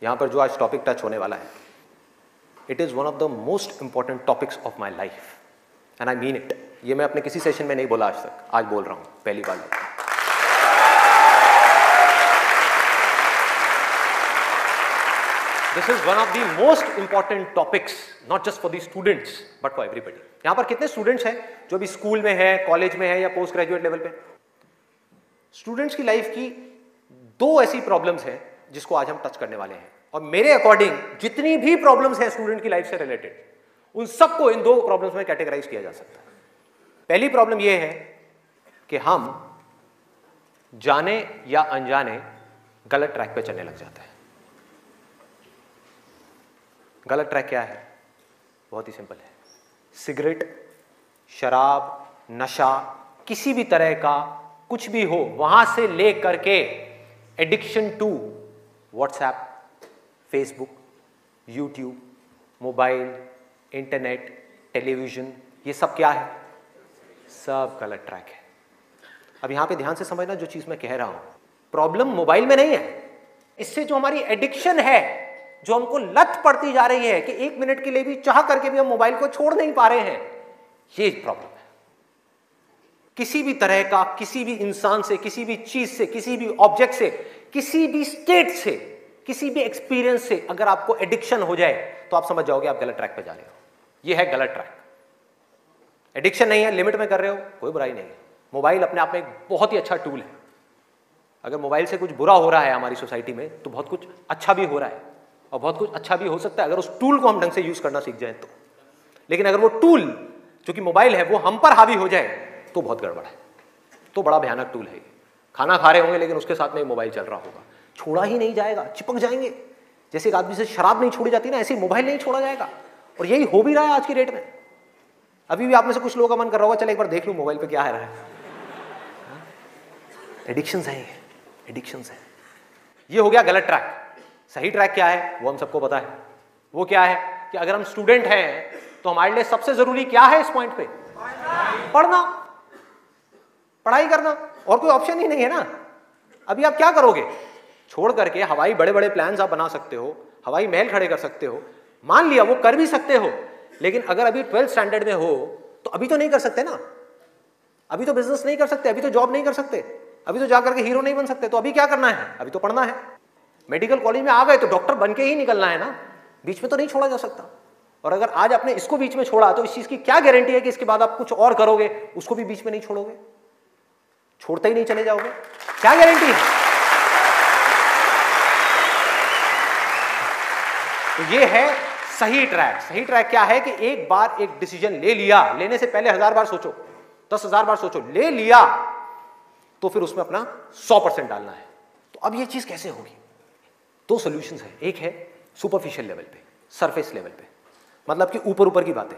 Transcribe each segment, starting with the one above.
यहां पर जो आज टॉपिक टच होने वाला है, it is one of the most important topics of my life and I mean it. ये मैं अपने किसी सेशन में नहीं बोला आज तक, आज बोल रहा हूं पहली बार। This is one of the most important topics, not just for the students but for everybody. यहां पर कितने स्टूडेंट्स हैं जो भी स्कूल में है, कॉलेज में है या पोस्ट ग्रेजुएट लेवल पे? स्टूडेंट्स की लाइफ की दो ऐसी प्रॉब्लम्स हैं जिसको आज हम टच करने वाले हैं, और मेरे अकॉर्डिंग जितनी भी प्रॉब्लम्स हैं स्टूडेंट की लाइफ से रिलेटेड, उन सबको इन दो प्रॉब्लम्स में कैटेगराइज किया जा सकता है। पहली प्रॉब्लम यह है कि हम जाने या अनजाने गलत ट्रैक पे चलने लग जाते हैं। गलत ट्रैक क्या है? बहुत ही सिंपल है। सिगरेट, शराब, नशा, किसी भी तरह का कुछ भी हो, वहां से ले करके addiction to WhatsApp, Facebook, YouTube, mobile, internet, television, ये सब क्या है? सब गलत ट्रैक है। अब यहां पे ध्यान से समझना जो चीज मैं कह रहा हूं। प्रॉब्लम मोबाइल में नहीं है, इससे जो हमारी एडिक्शन है, जो हमको लत पड़ती जा रही है कि 1 मिनट के लिए भी चाह करके भी हम मोबाइल को छोड़ नहीं पा रहे हैं, ये प्रॉब्लम है। किसी भी तरह का, किसी भी इंसान से, किसी भी चीज से, किसी भी ऑब्जेक्ट से, किसी भी स्टेट से, किसी भी एक्सपीरियंस से अगर आपको एडिक्शन हो जाए तो आप समझ जाओगे आप गलत ट्रैक पे जा रहे हो। ये है गलत ट्रैक। एडिक्शन नहीं है, लिमिट में कर रहे हो, कोई बुराई नहीं है। मोबाइल अपने आप में एक बहुत ही अच्छा टूल है। अगर मोबाइल से कुछ बुरा हो रहा है हमारी सोसाइटी में तो बहुत कुछ अच्छा भी हो रहा है, और बहुत कुछ अच्छा भी हो सकता है अगर उस टूल को हम ढंग से यूज करना सीख जाए तो। लेकिन अगर वो टूल जो कि मोबाइल है वो हम पर हावी हो जाए तो बहुत गड़बड़ है, तो बड़ा भयानक टूल है। खाना खा रहे होंगे लेकिन उसके साथ में मोबाइल चल रहा होगा, छोड़ा ही नहीं जाएगा, चिपक जाएंगे। जैसे एक आदमी से शराब नहीं छोड़ी जाती ना, ऐसे मोबाइल नहीं छोड़ा जाएगा। और यही हो भी रहा है आज की डेट में। अभी भी आप में से कुछ लोगों का मन कर रहा होगा चल एक बार देख लूं मोबाइल पे क्या है रहा है। एडिक्शंस है, एडिक्शंस है। ये हो गया गलत ट्रैक। सही ट्रैक क्या है वो हम सबको पता है। वो क्या है कि अगर हम स्टूडेंट हैं तो हमारे लिए सबसे जरूरी क्या है इस पॉइंट पे? पढ़ना, पढ़ाई करना, और कोई ऑप्शन ही नहीं है ना। अभी आप क्या करोगे? छोड़ करके हवाई बड़े बड़े प्लान्स आप बना सकते हो, हवाई महल खड़े कर सकते हो, मान लिया वो कर भी सकते हो, लेकिन अगर अभी 12th स्टैंडर्ड में हो तो अभी तो नहीं कर सकते ना। अभी तो बिजनेस नहीं कर सकते, अभी तो जॉब नहीं कर सकते, अभी तो जाकर के हीरो नहीं बन सकते। तो अभी क्या करना है? अभी तो पढ़ना है। मेडिकल कॉलेज में आ गए तो डॉक्टर बन के ही निकलना है ना, बीच में तो नहीं छोड़ा जा सकता। और अगर आज आपने इसको बीच में छोड़ा तो इस चीज की क्या गारंटी है कि इसके बाद आप कुछ और करोगे, उसको भी बीच में नहीं छोड़ोगे, छोड़ते ही नहीं चले जाओगे? क्या गारंटी है? तो ये है सही ट्रैक। सही ट्रैक क्या है कि एक बार एक डिसीजन ले लिया, लेने से पहले 1000 बार सोचो, 10,000 बार सोचो, ले लिया तो फिर उसमें अपना 100% डालना है। तो अब ये चीज कैसे होगी? दो सॉल्यूशंस है। एक है सुपरफिशियल लेवल पे, सरफेस लेवल पे, मतलब कि ऊपर ऊपर की बातें।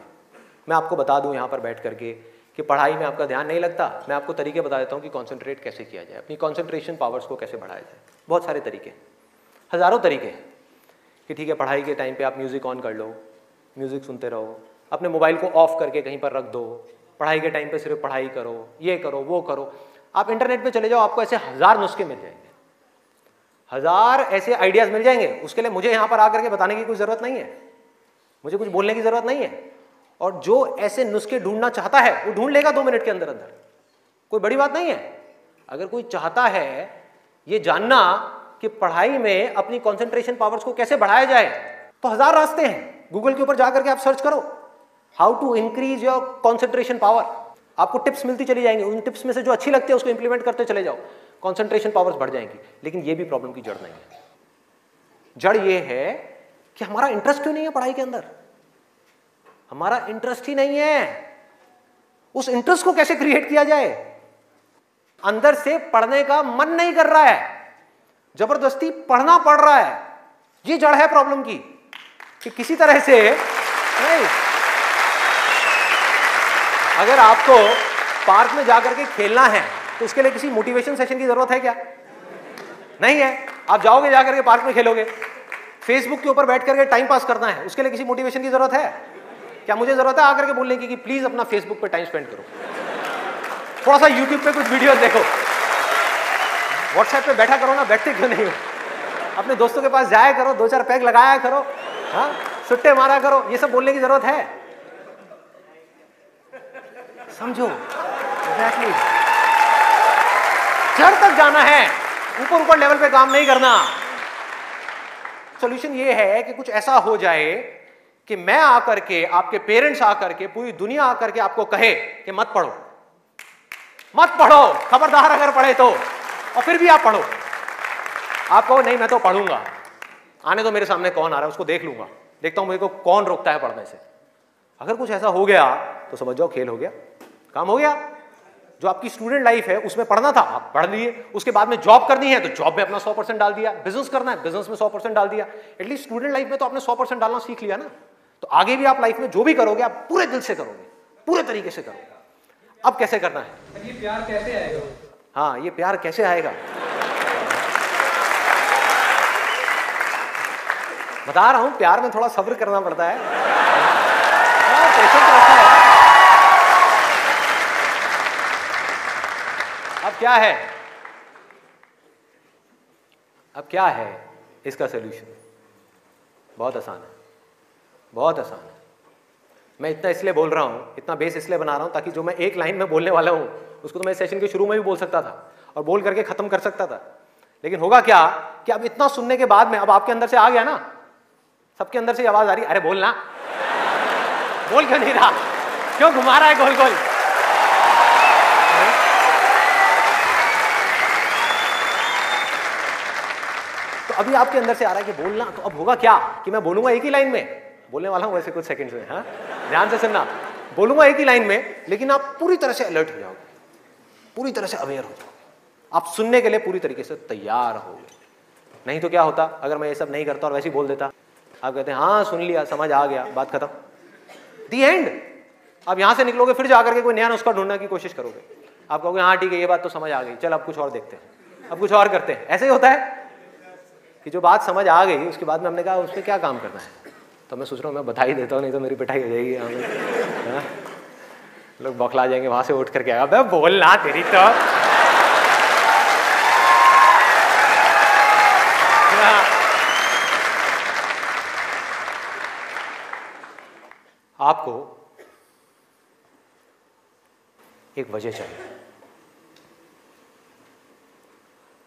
मैं आपको बता दूं यहां पर बैठ करके कि पढ़ाई में आपका ध्यान नहीं लगता, मैं आपको तरीके बता देता हूं कि कंसंट्रेट कैसे किया जाए, अपनी कंसंट्रेशन पावर्स को कैसे बढ़ाया जाए। बहुत सारे तरीके, हजारों तरीके हैं कि ठीक है पढ़ाई के टाइम पे आप म्यूजिक ऑन कर लो, म्यूजिक सुनते रहो, अपने मोबाइल को ऑफ करके कहीं पर रख दो, पढ़ाई के टाइम पे सिर्फ पढ़ाई करो, ये करो वो करो। आप इंटरनेट पे चले जाओ, आपको ऐसे 1000 नुस्खे मिल जाएंगे, 1000 ऐसे आइडियाज मिल जाएंगे। उसके लिए मुझे यहां पर आकर के बताने की कोई जरूरत नहीं है, मुझे कुछ बोलने की जरूरत नहीं है। और जो ऐसे नुस्खे ढूंढना चाहता है वो ढूंढ लेगा 2 मिनट के अंदर अंदर, कोई बड़ी बात नहीं है। अगर कोई चाहता है ये जानना कि पढ़ाई में अपनी कंसंट्रेशन पावर्स को कैसे बढ़ाया जाए तो 1000 रास्ते हैं। गूगल के ऊपर जाकर के आप सर्च करो how to increase your concentration power, आपको टिप्स मिलती चली जाएंगी। उन टिप्स में से जो अच्छी लगती है उसको इंप्लीमेंट करते चले जाओ, कंसंट्रेशन पावर्स बढ़ जाएंगी। लेकिन ये भी प्रॉब्लम की जड़ नहीं है। जड़ ये है कि हमारा इंटरेस्ट क्यों नहीं है पढ़ाई के अंदर? हमारा इंटरेस्ट ही नहीं है। उस इंटरेस्ट को कैसे क्रिएट किया जाए? अंदर से पढ़ने का मन नहीं कर रहा है, जबरदस्ती पढ़ना पड़ रहा है। ये जड़ है प्रॉब्लम की कि किसी तरह से नहीं। अगर आपको पार्क में जाकर के खेलना है तो उसके लिए किसी मोटिवेशन सेशन की जरूरत है क्या? नहीं है। आप जाओगे जाकर के पार्क में खेलोगे। फेसबुक के ऊपर बैठ करके टाइम पास करना है, उसके लिए किसी मोटिवेशन की जरूरत है क्या? मुझे जरूरत है आकर के बोलने की कि प्लीज अपना फेसबुक पे टाइम स्पेंड करो, थोड़ा सा यूट्यूब पे कुछ वीडियो देखो, व्हाट्सएप पे बैठा करो ना, बैठते क्यों नहीं हो? अपने दोस्तों के पास जाया करो, 2-4 पैग लगाया करो, हाँ, सुट्टे मारा करो, ये सब बोलने की जरूरत है? समझो, एग्जैक्टली। जड़ तक जाना है, ऊपर ऊपर लेवल पे काम नहीं करना। सॉल्यूशन ये है कि कुछ ऐसा हो जाए कि मैं आकर के, आपके पेरेंट्स आकर के, पूरी दुनिया आकर के आपको कहे कि मत पढ़ो, मत पढ़ो, खबरदार अगर पढ़े तो, और फिर भी आप पढ़ो। आप कहो नहीं मैं तो पढ़ूंगा, आने तो मेरे सामने कौन आ रहा है उसको देख लूंगा, देखता हूं मेरे को कौन रोकता है पढ़ने से। अगर कुछ ऐसा हो गया तो समझ जाओ खेल हो गया, काम हो गया। जो आपकी स्टूडेंट लाइफ है उसमें पढ़ना था, आप पढ़ लिए, उसके बाद में जॉब करनी है तो जॉब में अपना 100% डाल दिया, बिजनेस करना है बिजनेस में 100% डाल दिया। एटलीस्ट स्टूडेंट लाइफ में तो आपने 100% डालना सीख लिया ना, तो आगे भी आप लाइफ में जो भी करोगे आप पूरे दिल से करोगे, पूरे तरीके से करोगे। अब कैसे करना है? ये प्यार कैसे आएगा? हाँ, ये प्यार कैसे आएगा बता रहा हूं, प्यार में थोड़ा सब्र करना पड़ता है, पेशेंस रखना है। अब क्या है, अब क्या है इसका सलूशन? बहुत आसान है, बहुत आसान है। मैं इतना इसलिए बोल रहा हूं, इतना बेस इसलिए बना रहा हूं ताकि जो मैं एक लाइन में बोलने वाला हूं उसको तो मैं सेशन के शुरू में भी बोल सकता था और बोल करके खत्म कर सकता था। लेकिन होगा क्या कि अब इतना सुनने के बाद में अब आपके अंदर से आ गया ना, सबके अंदर से आवाज आ रही, अरे बोलना, बोल क्यों नहीं रहा, क्यों घुमा रहा है गोल गोल? तो अभी आपके अंदर से आ रहा है कि बोलना, तो अब होगा क्या कि मैं बोलूंगा एक ही लाइन में, बोलने वाला हूं वैसे कुछ सेकंड्स में, हाँ ध्यान से सुनना, बोलूंगा एक ही लाइन में, लेकिन आप पूरी तरह से अलर्ट हो जाओगे, पूरी तरह से अवेयर हो जाओगे, आप सुनने के लिए पूरी तरीके से तैयार होगे। नहीं तो क्या होता अगर मैं ये सब नहीं करता और वैसे ही बोल देता, आप कहते हैं हाँ सुन लिया, समझ आ गया, बात खत्म, दी एंड। अब यहां से निकलोगे फिर जाकर के कोई नया नुस्खा ढूंढने की कोशिश करोगे, आप कहोगे हाँ ठीक है ये बात तो समझ आ गई, चल अब कुछ और देखते हैं, अब कुछ और करते हैं। ऐसे ही होता है कि जो बात समझ आ गई उसके बाद में हमने कहा उस पर क्या काम करना है, तो मैं सोच रहा हूँ मैं बधाई देता हूँ, नहीं तो मेरी पिटाई हो जाएगी हाँ? लोग बौखला जाएंगे वहां से उठ करके, अबे बोलना तेरी तो आपको एक वजह चाहिए,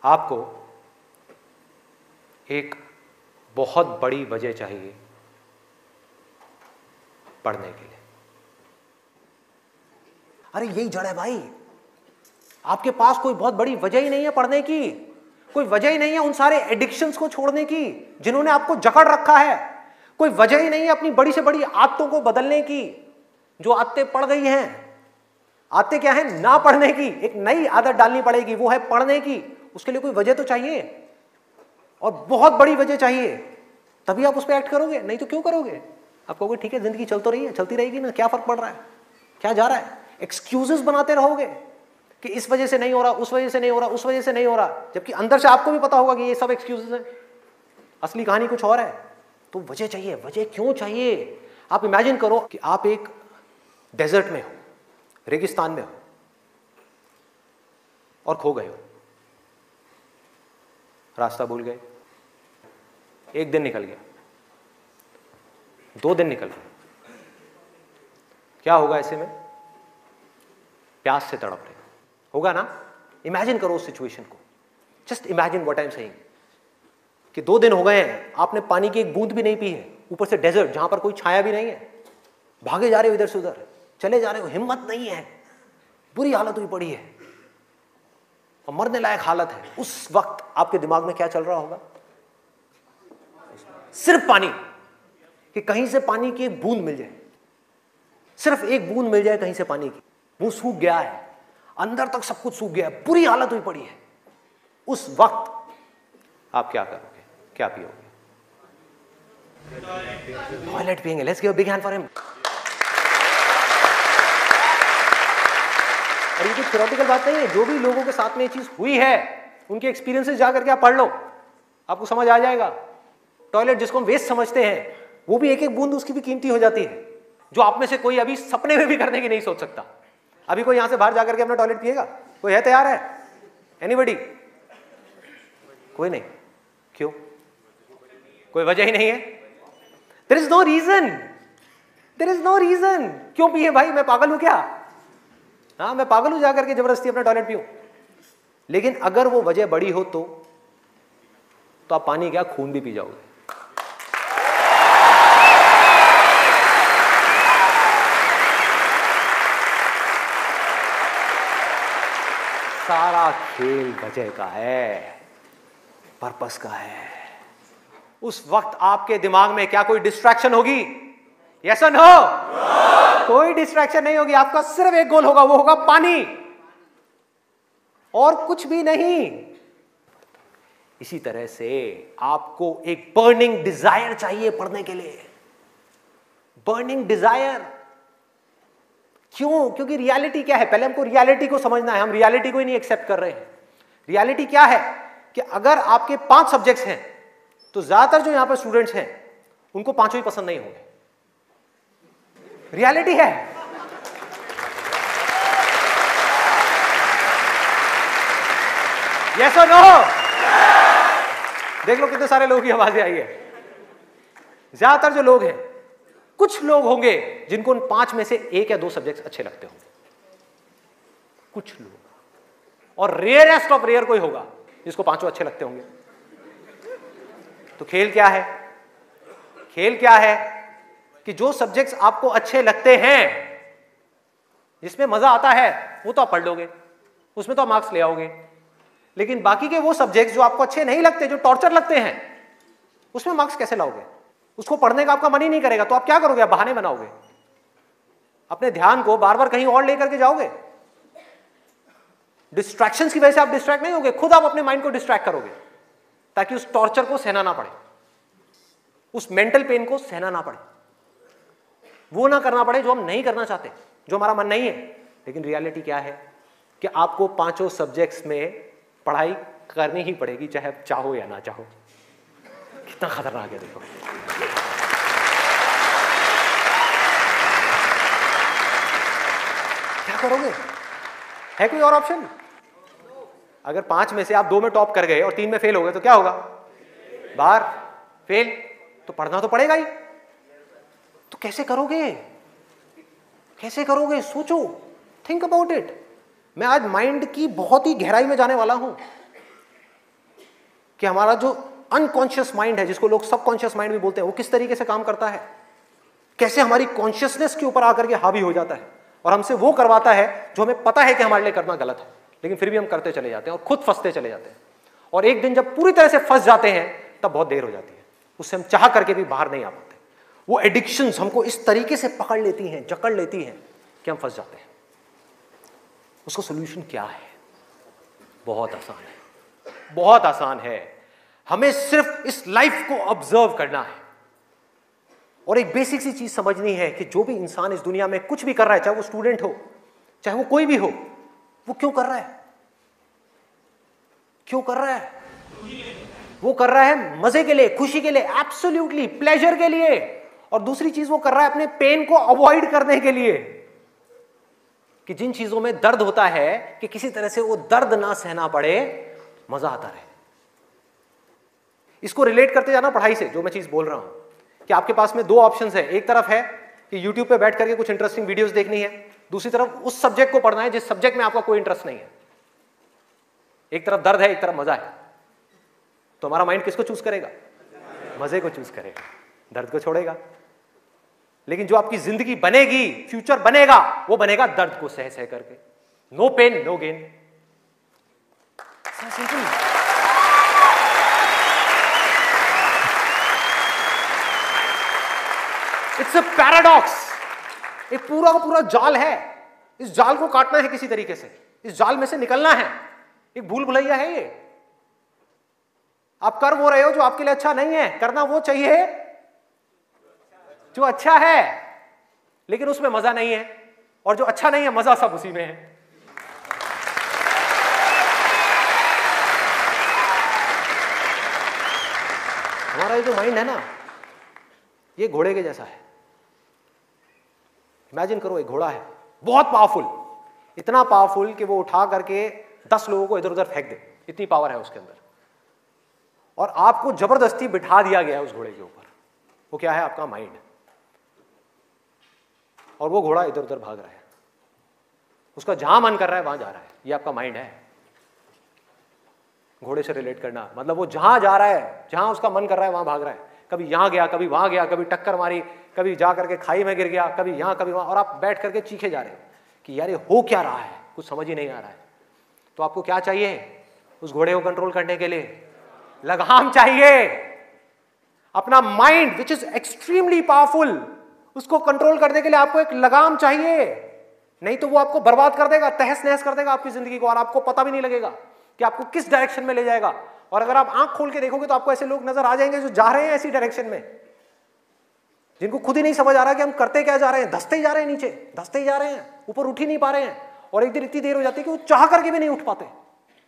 आपको एक बहुत बड़ी वजह चाहिए पढ़ने के लिए। अरे यही जड़ है भाई, आपके पास कोई बहुत बड़ी वजह ही नहीं है पढ़ने की, कोई वजह ही नहीं है उन सारे एडिक्शंस को छोड़ने की जिन्होंने आपको जकड़ रखा है, कोई वजह ही नहीं है अपनी बड़ी से बड़ी आदतों को बदलने की, जो आदतें पड़ गई हैं। आदतें क्या है? ना पढ़ने की, एक नई आदत डालनी पड़ेगी, वो है पढ़ने की। उसके लिए कोई वजह तो चाहिए और बहुत बड़ी वजह चाहिए, तभी आप उस पर एक्ट करोगे, नहीं तो क्यों करोगे? आप कहोगे ठीक है जिंदगी चल तो रही है, चलती रहेगी ना, क्या फर्क पड़ रहा है, क्या जा रहा है? एक्सक्यूजेस बनाते रहोगे कि इस वजह से नहीं हो रहा, उस वजह से नहीं हो रहा, उस वजह से नहीं हो रहा, जबकि अंदर से आपको भी पता होगा कि ये सब एक्सक्यूजेस हैं, असली कहानी कुछ और है। तो वजह चाहिए। वजह क्यों चाहिए? आप इमेजिन करो कि आप एक डेजर्ट में हो, रेगिस्तान में हो और खो गए हो, रास्ता भूल गए, एक दिन निकल गया, 2 दिन निकल गए, क्या होगा ऐसे में? प्यास से तड़प रहे होगा ना? इमेजिन करो उस सिचुएशन को, just imagine what I am saying कि 2 दिन हो गए हैं, आपने पानी की एक बूंद भी नहीं पी है, ऊपर से डेजर्ट जहां पर कोई छाया भी नहीं है, भागे जा रहे हो इधर से उधर, चले जा रहे हो, हिम्मत नहीं है, बुरी हालत हुई पड़ी है और मरने लायक हालत है। उस वक्त आपके दिमाग में क्या चल रहा होगा? सिर्फ पानी, कि कहीं से पानी की एक बूंद मिल जाए, सिर्फ एक बूंद मिल जाए कहीं से पानी की। मुंह सूख गया है, अंदर तक सब कुछ सूख गया है, बुरी हालत हुई पड़ी है। उस वक्त आप क्या करोगे? क्या पियोगे? टॉयलेट पिएंगे। Let's give a big hand for him. और ये कोई थ्योरेटिकल बात नहीं है, जो भी लोगों के साथ में ये चीज हुई है उनके एक्सपीरियंसेस जा करके आप पढ़ लो, आपको समझ आ जाएगा। टॉयलेट जिसको हम वेस्ट समझते हैं, वो भी एक एक बूंद उसकी भी कीमती हो जाती है, जो आप में से कोई अभी सपने में भी करने की नहीं सोच सकता। अभी कोई यहां से बाहर जाकर के अपना टॉयलेट पिएगा? कोई है तैयार है? एनीबडी? कोई नहीं। क्यों? कोई वजह ही नहीं है। There is no reason, there is no reason. क्यों पिए भाई, मैं पागल हूं क्या? हाँ, मैं पागल हूं जाकर के जबरदस्ती अपना टॉयलेट पीऊं? लेकिन अगर वो वजह बड़ी हो तो आप पानी क्या, खून भी पी जाओगे। सारा खेल वजह का है, पर्पस का है। उस वक्त आपके दिमाग में क्या कोई डिस्ट्रैक्शन होगी? यस और नो? कोई डिस्ट्रैक्शन नहीं होगी। आपका सिर्फ एक गोल होगा, वो होगा पानी, और कुछ भी नहीं। इसी तरह से आपको एक बर्निंग डिजायर चाहिए पढ़ने के लिए। बर्निंग डिजायर क्यों? क्योंकि रियलिटी क्या है, पहले हमको रियलिटी को समझना है। हम रियलिटी को ही नहीं एक्सेप्ट कर रहे हैं। रियलिटी क्या है कि अगर आपके 5 सब्जेक्ट्स हैं तो ज्यादातर जो यहां पर स्टूडेंट्स हैं उनको 5 ही पसंद नहीं होंगे। रियलिटी है। यस और नो? देख लो कितने सारे लोगों की आवाजें आई है। ज्यादातर जो लोग हैं, कुछ लोग होंगे जिनको उन 5 में से 1 या 2 सब्जेक्ट्स अच्छे लगते होंगे, कुछ लोग, और रेयरेस्ट ऑफ रेयर कोई होगा जिसको 5 अच्छे लगते होंगे। तो खेल क्या है? खेल क्या है कि जो सब्जेक्ट्स आपको अच्छे लगते हैं, जिसमें मजा आता है, वो तो आप पढ़ लोगे, उसमें तो आप मार्क्स ले आओगे। लेकिन बाकी के वो सब्जेक्ट्स जो आपको अच्छे नहीं लगते, जो टॉर्चर लगते हैं, उसमें मार्क्स कैसे लाओगे? उसको पढ़ने का आपका मन ही नहीं करेगा, तो आप क्या करोगे? आप बहाने बनाओगे, अपने ध्यान को बार बार कहीं और लेकर के जाओगे। डिस्ट्रैक्शंस की वजह से आप डिस्ट्रैक्ट नहीं होगे, खुद आप अपने माइंड को डिस्ट्रैक्ट करोगे ताकि उस टॉर्चर को सहना ना पड़े, उस मेंटल पेन को सहना ना पड़े, वो ना करना पड़े जो हम नहीं करना चाहते, जो हमारा मन नहीं है। लेकिन रियलिटी क्या है कि आपको 5 सब्जेक्ट्स में पढ़ाई करनी ही पड़ेगी, चाहे आप चाहो या ना चाहो। कितना खतरनाक है देखो। क्या करोगे? है कोई और ऑप्शन? अगर 5 में से आप 2 में टॉप कर गए और 3 में फेल हो गए तो क्या होगा? बाहर, फेल। तो पढ़ना तो पड़ेगा ही। तो कैसे करोगे? कैसे करोगे? सोचो, थिंक अबाउट इट। मैं आज माइंड की बहुत ही गहराई में जाने वाला हूं कि हमारा जो अनकॉन्शियस माइंड है, जिसको लोग सबकॉन्शियस माइंड भी बोलते हैं, वो किस तरीके से काम करता है, कैसे हमारी कॉन्शियसनेस के ऊपर आकर के हावी हो जाता है और हमसे वो करवाता है जो हमें पता है कि हमारे लिए करना गलत है, लेकिन फिर भी हम करते चले जाते हैं और खुद फंसते चले जाते हैं। और एक दिन जब पूरी तरह से फंस जाते हैं तब बहुत देर हो जाती है, उससे हम चाह करके भी बाहर नहीं आ पाते। वो एडिक्शंस हमको इस तरीके से पकड़ लेती हैं, जकड़ लेती हैं कि हम फंस जाते हैं। उसका सोल्यूशन क्या है? बहुत आसान है, बहुत आसान है। हमें सिर्फ इस लाइफ को ऑब्जर्व करना है और एक बेसिक सी चीज समझनी है कि जो भी इंसान इस दुनिया में कुछ भी कर रहा है, चाहे वो स्टूडेंट हो, चाहे वो कोई भी हो, वो क्यों कर रहा है? क्यों कर रहा है? वो कर रहा है मजे के लिए, खुशी के लिए, एब्सोल्युटली प्लेजर के लिए। और दूसरी चीज वो कर रहा है अपने पेन को अवॉइड करने के लिए, कि जिन चीजों में दर्द होता है कि किसी तरह से वो दर्द ना सहना पड़े, मजा आता रहे। इसको रिलेट करते जाना पढ़ाई से, जो मैं चीज बोल रहा हूं कि आपके पास में 2 ऑप्शंस है। एक तरफ है कि YouTube पे बैठ करके कुछ इंटरेस्टिंग वीडियोस देखनी है, दूसरी तरफ उस सब्जेक्ट को पढ़ना है जिस सब्जेक्ट में आपका कोई इंटरेस्ट नहीं है। एक तरफ दर्द है, एक तरफ मजा है, तो हमारा माइंड किसको चूज करेगा? मजे को चूज करेगा, दर्द को छोड़ेगा। लेकिन जो आपकी जिंदगी बनेगी, फ्यूचर बनेगा, वो बनेगा दर्द को सह सह करके। No pain no gain. It's a paradox. एक पूरा का पूरा जाल है, इस जाल को काटना है किसी तरीके से, इस जाल में से निकलना है। एक भूल भुलैया है ये। आप कर वो रहे हो जो आपके लिए अच्छा नहीं है, करना वो चाहिए जो अच्छा है, लेकिन उसमें मजा नहीं है, और जो अच्छा नहीं है मजा सब उसी में है। हमारा ये जो माइंड है ना, ये घोड़े के जैसा है। इमेजिन करो, एक घोड़ा है बहुत पावरफुल, इतना पावरफुल कि वो उठा करके 10 लोगों को इधर उधर फेंक दे, इतनी पावर है उसके अंदर। और आपको जबरदस्ती बिठा दिया गया है उस घोड़े के ऊपर। वो क्या है? आपका माइंड। और वो घोड़ा इधर उधर भाग रहा है, उसका जहां मन कर रहा है वहां जा रहा है। ये आपका माइंड है। घोड़े से रिलेट करना मतलब वो जहां जा रहा है, जहां उसका मन कर रहा है वहां भाग रहा है। कभी यहां गया, कभी वहां गया, कभी टक्कर मारी, कभी जा करके खाई में गिर गया, कभी यहां कभी वहां, और आप बैठ करके चीखे जा रहे हो कि यार ये हो क्या रहा है, कुछ समझ ही नहीं आ रहा है। तो आपको क्या चाहिए उस घोड़े को कंट्रोल करने के लिए? लगाम चाहिए। अपना mind which is extremely powerful, उसको कंट्रोल करने के लिए आपको एक लगाम चाहिए, नहीं तो वो आपको बर्बाद कर देगा, तहस नहस कर देगा आपकी जिंदगी को, और आपको पता भी नहीं लगेगा कि आपको किस डायरेक्शन में ले जाएगा। और अगर आप आंख खोल के देखोगे तो आपको ऐसे लोग नजर आ जाएंगे जो जा रहे हैं ऐसी डायरेक्शन में, जिनको खुद ही नहीं समझ आ रहा कि हम करते क्या जा रहे हैं, धंसते ही जा रहे हैं, नीचे धंसते ही जा रहे हैं, ऊपर उठ ही नहीं पा रहे हैं, और एक दिन इतनी देर हो जाती है कि वो चाह करके भी नहीं उठ पाते।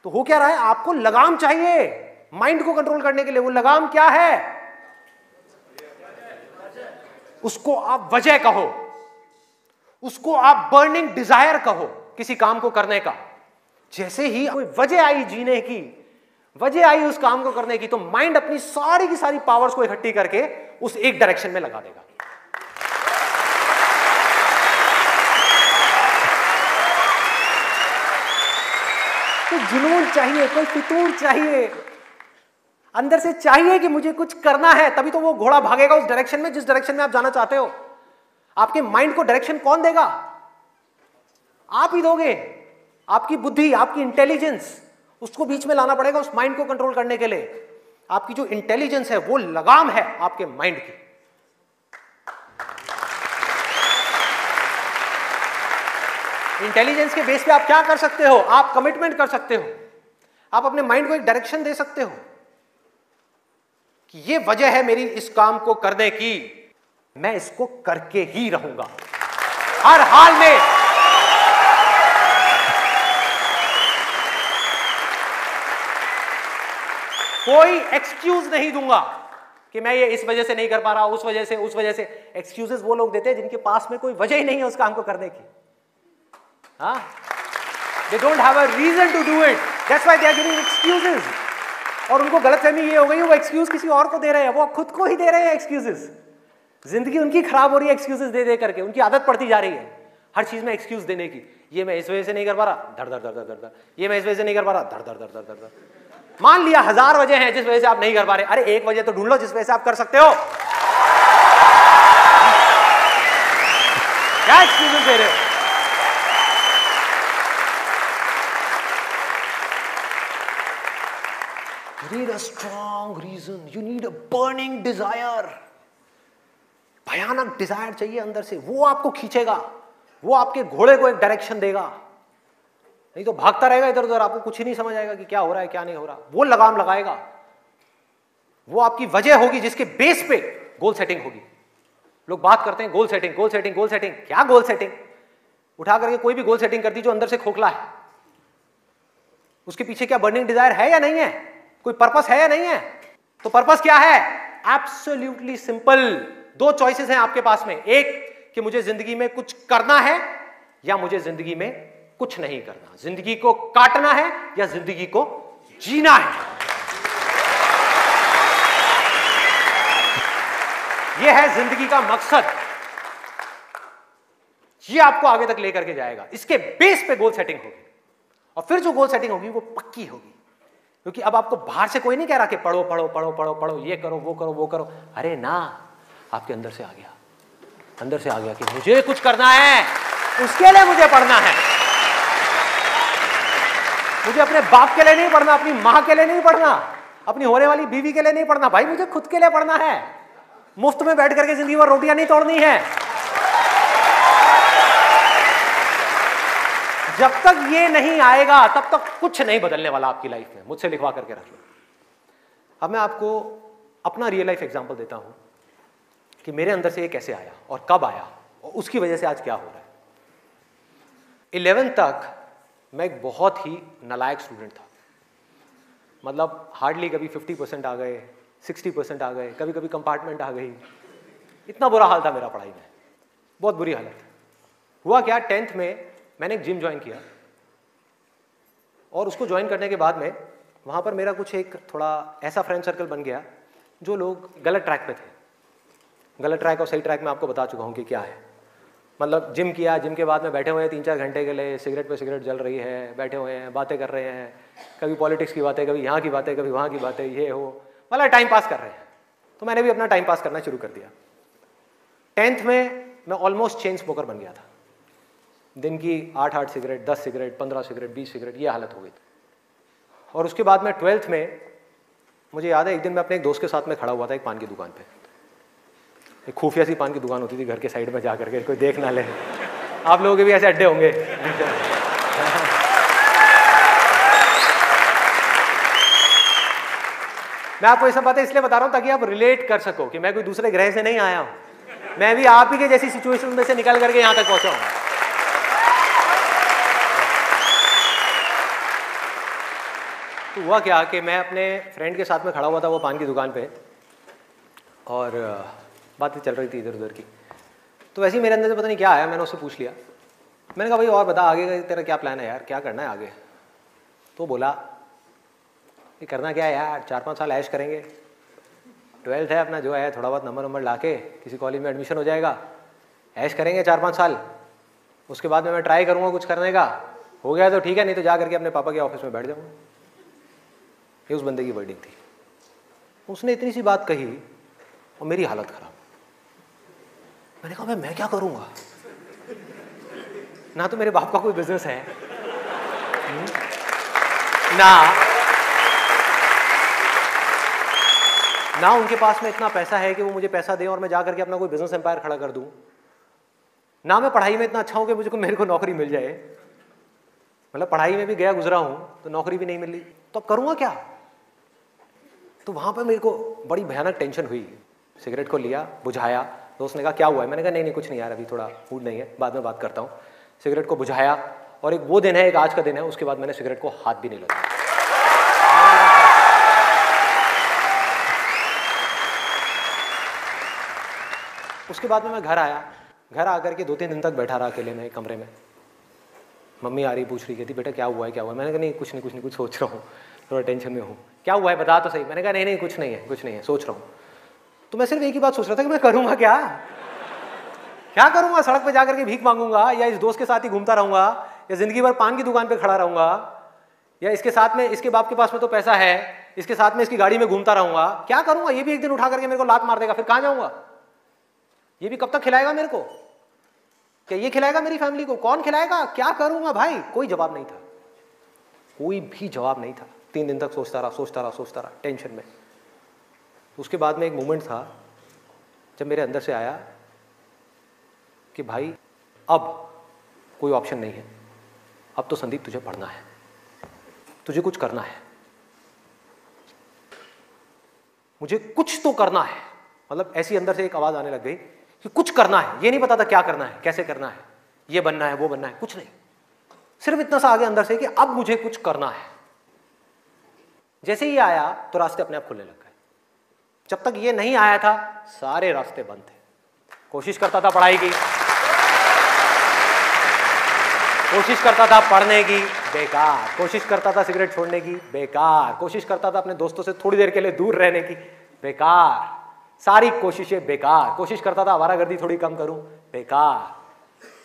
तो हो क्या रहा है? आपको लगाम चाहिए माइंड को कंट्रोल करने के लिए। वो लगाम क्या है? उसको आप वजह कहो, उसको आप बर्निंग डिजायर कहो किसी काम को करने का। जैसे ही कोई वजह आई जीने की, वजह आई उस काम को करने की, तो माइंड अपनी सारी की सारी पावर्स को इकट्ठी करके उस एक डायरेक्शन में लगा देगा। तो जुनून चाहिए, कोई फितूर चाहिए, अंदर से चाहिए कि मुझे कुछ करना है, तभी तो वो घोड़ा भागेगा उस डायरेक्शन में जिस डायरेक्शन में आप जाना चाहते हो। आपके माइंड को डायरेक्शन कौन देगा? आप ही दोगे। आपकी बुद्धि, आपकी इंटेलिजेंस, उसको बीच में लाना पड़ेगा उस माइंड को कंट्रोल करने के लिए। आपकी जो इंटेलिजेंस है वो लगाम है आपके माइंड की। इंटेलिजेंस के बेस पे आप क्या कर सकते हो? आप कमिटमेंट कर सकते हो, आप अपने माइंड को एक डायरेक्शन दे सकते हो कि ये वजह है मेरी इस काम को करने की, मैं इसको करके ही रहूंगा हर हाल में। कोई एक्सक्यूज नहीं दूंगा कि मैं ये इस वजह से नहीं कर पा रहा, उस वजह से, उस वजह से। एक्सक्यूजेस वो लोग देते हैं जिनके पास में कोई वजह ही नहीं है उस काम को करने की। हाँ, they don't have a reason to do it, that's why they are giving excuses। और उनको गलतफहमी ये हो गई वो एक्सक्यूज किसी और को दे रहे हैं, वो खुद को ही दे रहे हैं एक्सक्यूजेस। जिंदगी उनकी खराब हो रही है एक्सक्यूजेस दे दे करके, उनकी आदत पड़ती जा रही है हर चीज में एक्सक्यूज देने की। ये मैं इस वजह से नहीं कर पा रहा, धड़ धड़ धड़ धड़ धड़, ये मैं इस वजह से नहीं कर पा रहा, धड़ धड़ धड़ धड़ धड़। मान लिया 1000 वजह हैं जिस वजह से आप नहीं कर पा रहे, अरे एक वजह तो ढूंढ लो जिस वजह से आप कर सकते हो। क्या एक्सक्यूजेस दे रहे हो? You need a strong reason, you need a burning desire। भयानक डिजायर चाहिए अंदर से, वो आपको खींचेगा, वो आपके घोड़े को एक डायरेक्शन देगा। नहीं तो भागता रहेगा इधर उधर, आपको कुछ ही नहीं समझ आएगा कि क्या हो रहा है क्या नहीं हो रहा। वो लगाम लगाएगा, वो आपकी वजह होगी जिसके बेस पे गोल सेटिंग होगी। लोग बात करते हैं goal setting, goal setting, goal setting. क्या गोल सेटिंग? उठा करके कोई भी गोल सेटिंग कर दी जो अंदर से खोखला है, उसके पीछे क्या बर्निंग डिजायर है या नहीं है? कोई पर्पस है या नहीं है? तो पर्पस क्या है? Absolutely simple. 2 चॉइसेस हैं आपके पास में, एक कि मुझे जिंदगी में कुछ करना है या मुझे जिंदगी में कुछ नहीं करना। जिंदगी को काटना है या जिंदगी को जीना है। यह है जिंदगी का मकसद। यह आपको आगे तक लेकर के जाएगा। इसके बेस पे गोल सेटिंग होगी, और फिर जो गोल सेटिंग होगी वो पक्की होगी, क्योंकि अब आपको बाहर से कोई नहीं कह रहा कि पढ़ो पढ़ो पढ़ो पढ़ो पढ़ो, ये करो वो करो वो करो। अरे ना, आपके अंदर से आ गया, अंदर से आ गया कि मुझे कुछ करना है, उसके लिए मुझे पढ़ना है। मुझे अपने बाप के लिए नहीं पढ़ना, अपनी मां के लिए नहीं पढ़ना, अपनी होने वाली बीवी के लिए नहीं पढ़ना, भाई मुझे खुद के लिए पढ़ना है। मुफ्त में बैठ करके जिंदगी भर रोटियां नहीं तोड़नी है। जब तक ये नहीं आएगा तब तक कुछ नहीं बदलने वाला आपकी लाइफ में। मुझसे लिखवा करके रख लो। अब मैं आपको अपना रियल लाइफ एग्जांपल देता हूं कि मेरे अंदर से ये कैसे आया और कब आया और उसकी वजह से आज क्या हो रहा है। 11th तक मैं एक बहुत ही नालायक स्टूडेंट था। मतलब हार्डली कभी 50% आ गए, 60% आ गए, कभी कभी कंपार्टमेंट आ गई। इतना बुरा हाल था मेरा पढ़ाई में, बहुत बुरी हालत। हुआ क्या, 10th में मैंने एक जिम ज्वाइन किया, और उसको ज्वाइन करने के बाद में वहाँ पर मेरा कुछ एक थोड़ा ऐसा फ्रेंड सर्कल बन गया जो लोग गलत ट्रैक पे थे। गलत ट्रैक और सही ट्रैक में आपको बता चुका हूँ कि क्या है। मतलब जिम किया, जिम के बाद में बैठे हुए हैं 3-4 घंटे के लिए, सिगरेट पे सिगरेट जल रही है, बैठे हुए हैं, बातें कर रहे हैं, कभी पॉलिटिक्स की बातें, कभी यहाँ की बातें, कभी वहाँ की बातें, ये हो, मतलब टाइम पास कर रहे हैं। तो मैंने भी अपना टाइम पास करना शुरू कर दिया। 10th में मैं ऑलमोस्ट चेन स्मोकर बन गया था। दिन की 8-8 सिगरेट, 10 सिगरेट, 15 सिगरेट, 20 सिगरेट, ये हालत हो गई थी। और उसके बाद में 12th में मुझे याद है एक दिन मैं अपने एक दोस्त के साथ में खड़ा हुआ था एक पान की दुकान पे। एक खुफिया सी पान की दुकान होती थी घर के साइड में जा करके, कोई देख ना ले। आप लोगों के भी ऐसे अड्डे होंगे। मैं आपको ये सब बातें इसलिए बता रहा हूं ताकि आप रिलेट कर सको कि मैं कोई दूसरे ग्रह से नहीं आया हूं, मैं भी आप ही के जैसी सिचुएशन में से निकल करके यहां तक पहुंचा हूं। तो हुआ क्या कि मैं अपने फ्रेंड के साथ में खड़ा हुआ था वो पान की दुकान पे, और बातें चल रही थी इधर उधर की। तो वैसे ही मेरे अंदर से पता नहीं क्या आया, मैंने उससे पूछ लिया। मैंने कहा भाई और बता आगे का तेरा क्या प्लान है यार, क्या करना है आगे? तो बोला ये करना क्या है यार, 4-5 साल ऐश करेंगे, 12th है अपना, जो है थोड़ा बहुत नंबर ला के किसी कॉलेज में एडमिशन हो जाएगा, ऐश करेंगे 4-5 साल, उसके बाद में मैं ट्राई करूँगा कुछ करने का, हो गया तो ठीक है, नहीं तो जा करके अपने पापा के ऑफिस में बैठ जाऊँगा। ये उस बंदे की वर्डिंग थी। उसने इतनी सी बात कही और मेरी हालत खराब। मैंने कहा भाई मैं क्या करूँगा, ना तो मेरे बाप का कोई बिजनेस है, ना उनके पास में इतना पैसा है कि वो मुझे पैसा दें और मैं जा करके अपना कोई बिजनेस एम्पायर खड़ा कर दूं, ना मैं पढ़ाई में इतना अच्छा हूं कि मुझे मेरे को नौकरी मिल जाए। मतलब पढ़ाई में भी गया गुजरा हूं तो नौकरी भी नहीं मिली, तो अब करूंगा क्या? तो वहां पर मेरे को बड़ी भयानक टेंशन हुई। सिगरेट को लिया, बुझाया, तो उसने कहा क्या हुआ है? मैंने कहा नहीं कुछ नहीं यार, अभी थोड़ा मूड नहीं है, बाद में बात करता हूँ। सिगरेट को बुझाया, और एक वो दिन है, एक आज का दिन है, उसके बाद मैंने सिगरेट को हाथ भी नहीं लगाया। उसके बाद में मैं घर आया, घर आकर के 2-3 दिन तक बैठा रहा अकेले में कमरे में। मम्मी आ रही, पूछ रही, कहती बेटा क्या हुआ है, क्या हुआ है? मैंने कहा नहीं कुछ नहीं, कुछ सोच रहा हूँ, थोड़ा टेंशन में हूँ। क्या हुआ है बता तो सही। मैंने कहा नहीं कुछ नहीं है, सोच रहा हूँ। तो मैं सिर्फ एक ही बात सोच रहा था कि मैं करूँगा क्या करूँगा? सड़क पे जाकर के भीख मांगूंगा, या इस दोस्त के साथ ही घूमता रहूँगा, या जिंदगी भर पान की दुकान पे खड़ा रहूँगा, या इसके साथ में, इसके बाप के पास में तो पैसा है, इसके साथ में इसकी गाड़ी में घूमता रहूँगा? क्या करूँगा? ये भी एक दिन उठा करके मेरे को लात मार देगा, फिर कहाँ जाऊँगा? ये भी कब तक खिलाएगा मेरे को? क्या ये खिलाएगा मेरी फैमिली को? कौन खिलाएगा? क्या करूँगा भाई? कोई जवाब नहीं था, कोई भी जवाब नहीं था। 3 दिन तक सोचता रहा टेंशन में। उसके बाद में एक मोमेंट था जब मेरे अंदर से आया कि भाई अब कोई ऑप्शन नहीं है, अब तो संदीप तुझे पढ़ना है, तुझे कुछ करना है, मुझे कुछ तो करना है। मतलब ऐसी अंदर से एक आवाज आने लग गई कि कुछ करना है। ये नहीं पता था क्या करना है, कैसे करना है, ये बनना है, वो बनना है, कुछ नहीं, सिर्फ इतना सा आगे अंदर से कि अब मुझे कुछ करना है। जैसे ही आया तो रास्ते अपने आप खुलने लग गए। जब तक ये नहीं आया था सारे रास्ते बंद थे। कोशिश करता था पढ़ाई की, कोशिश करता था पढ़ने की, बेकार। कोशिश करता था सिगरेट छोड़ने की, बेकार। कोशिश करता था अपने दोस्तों से थोड़ी देर के लिए दूर रहने की, बेकार। सारी कोशिशें बेकार। कोशिश करता था आवारागर्दी थोड़ी कम करूं, बेकार।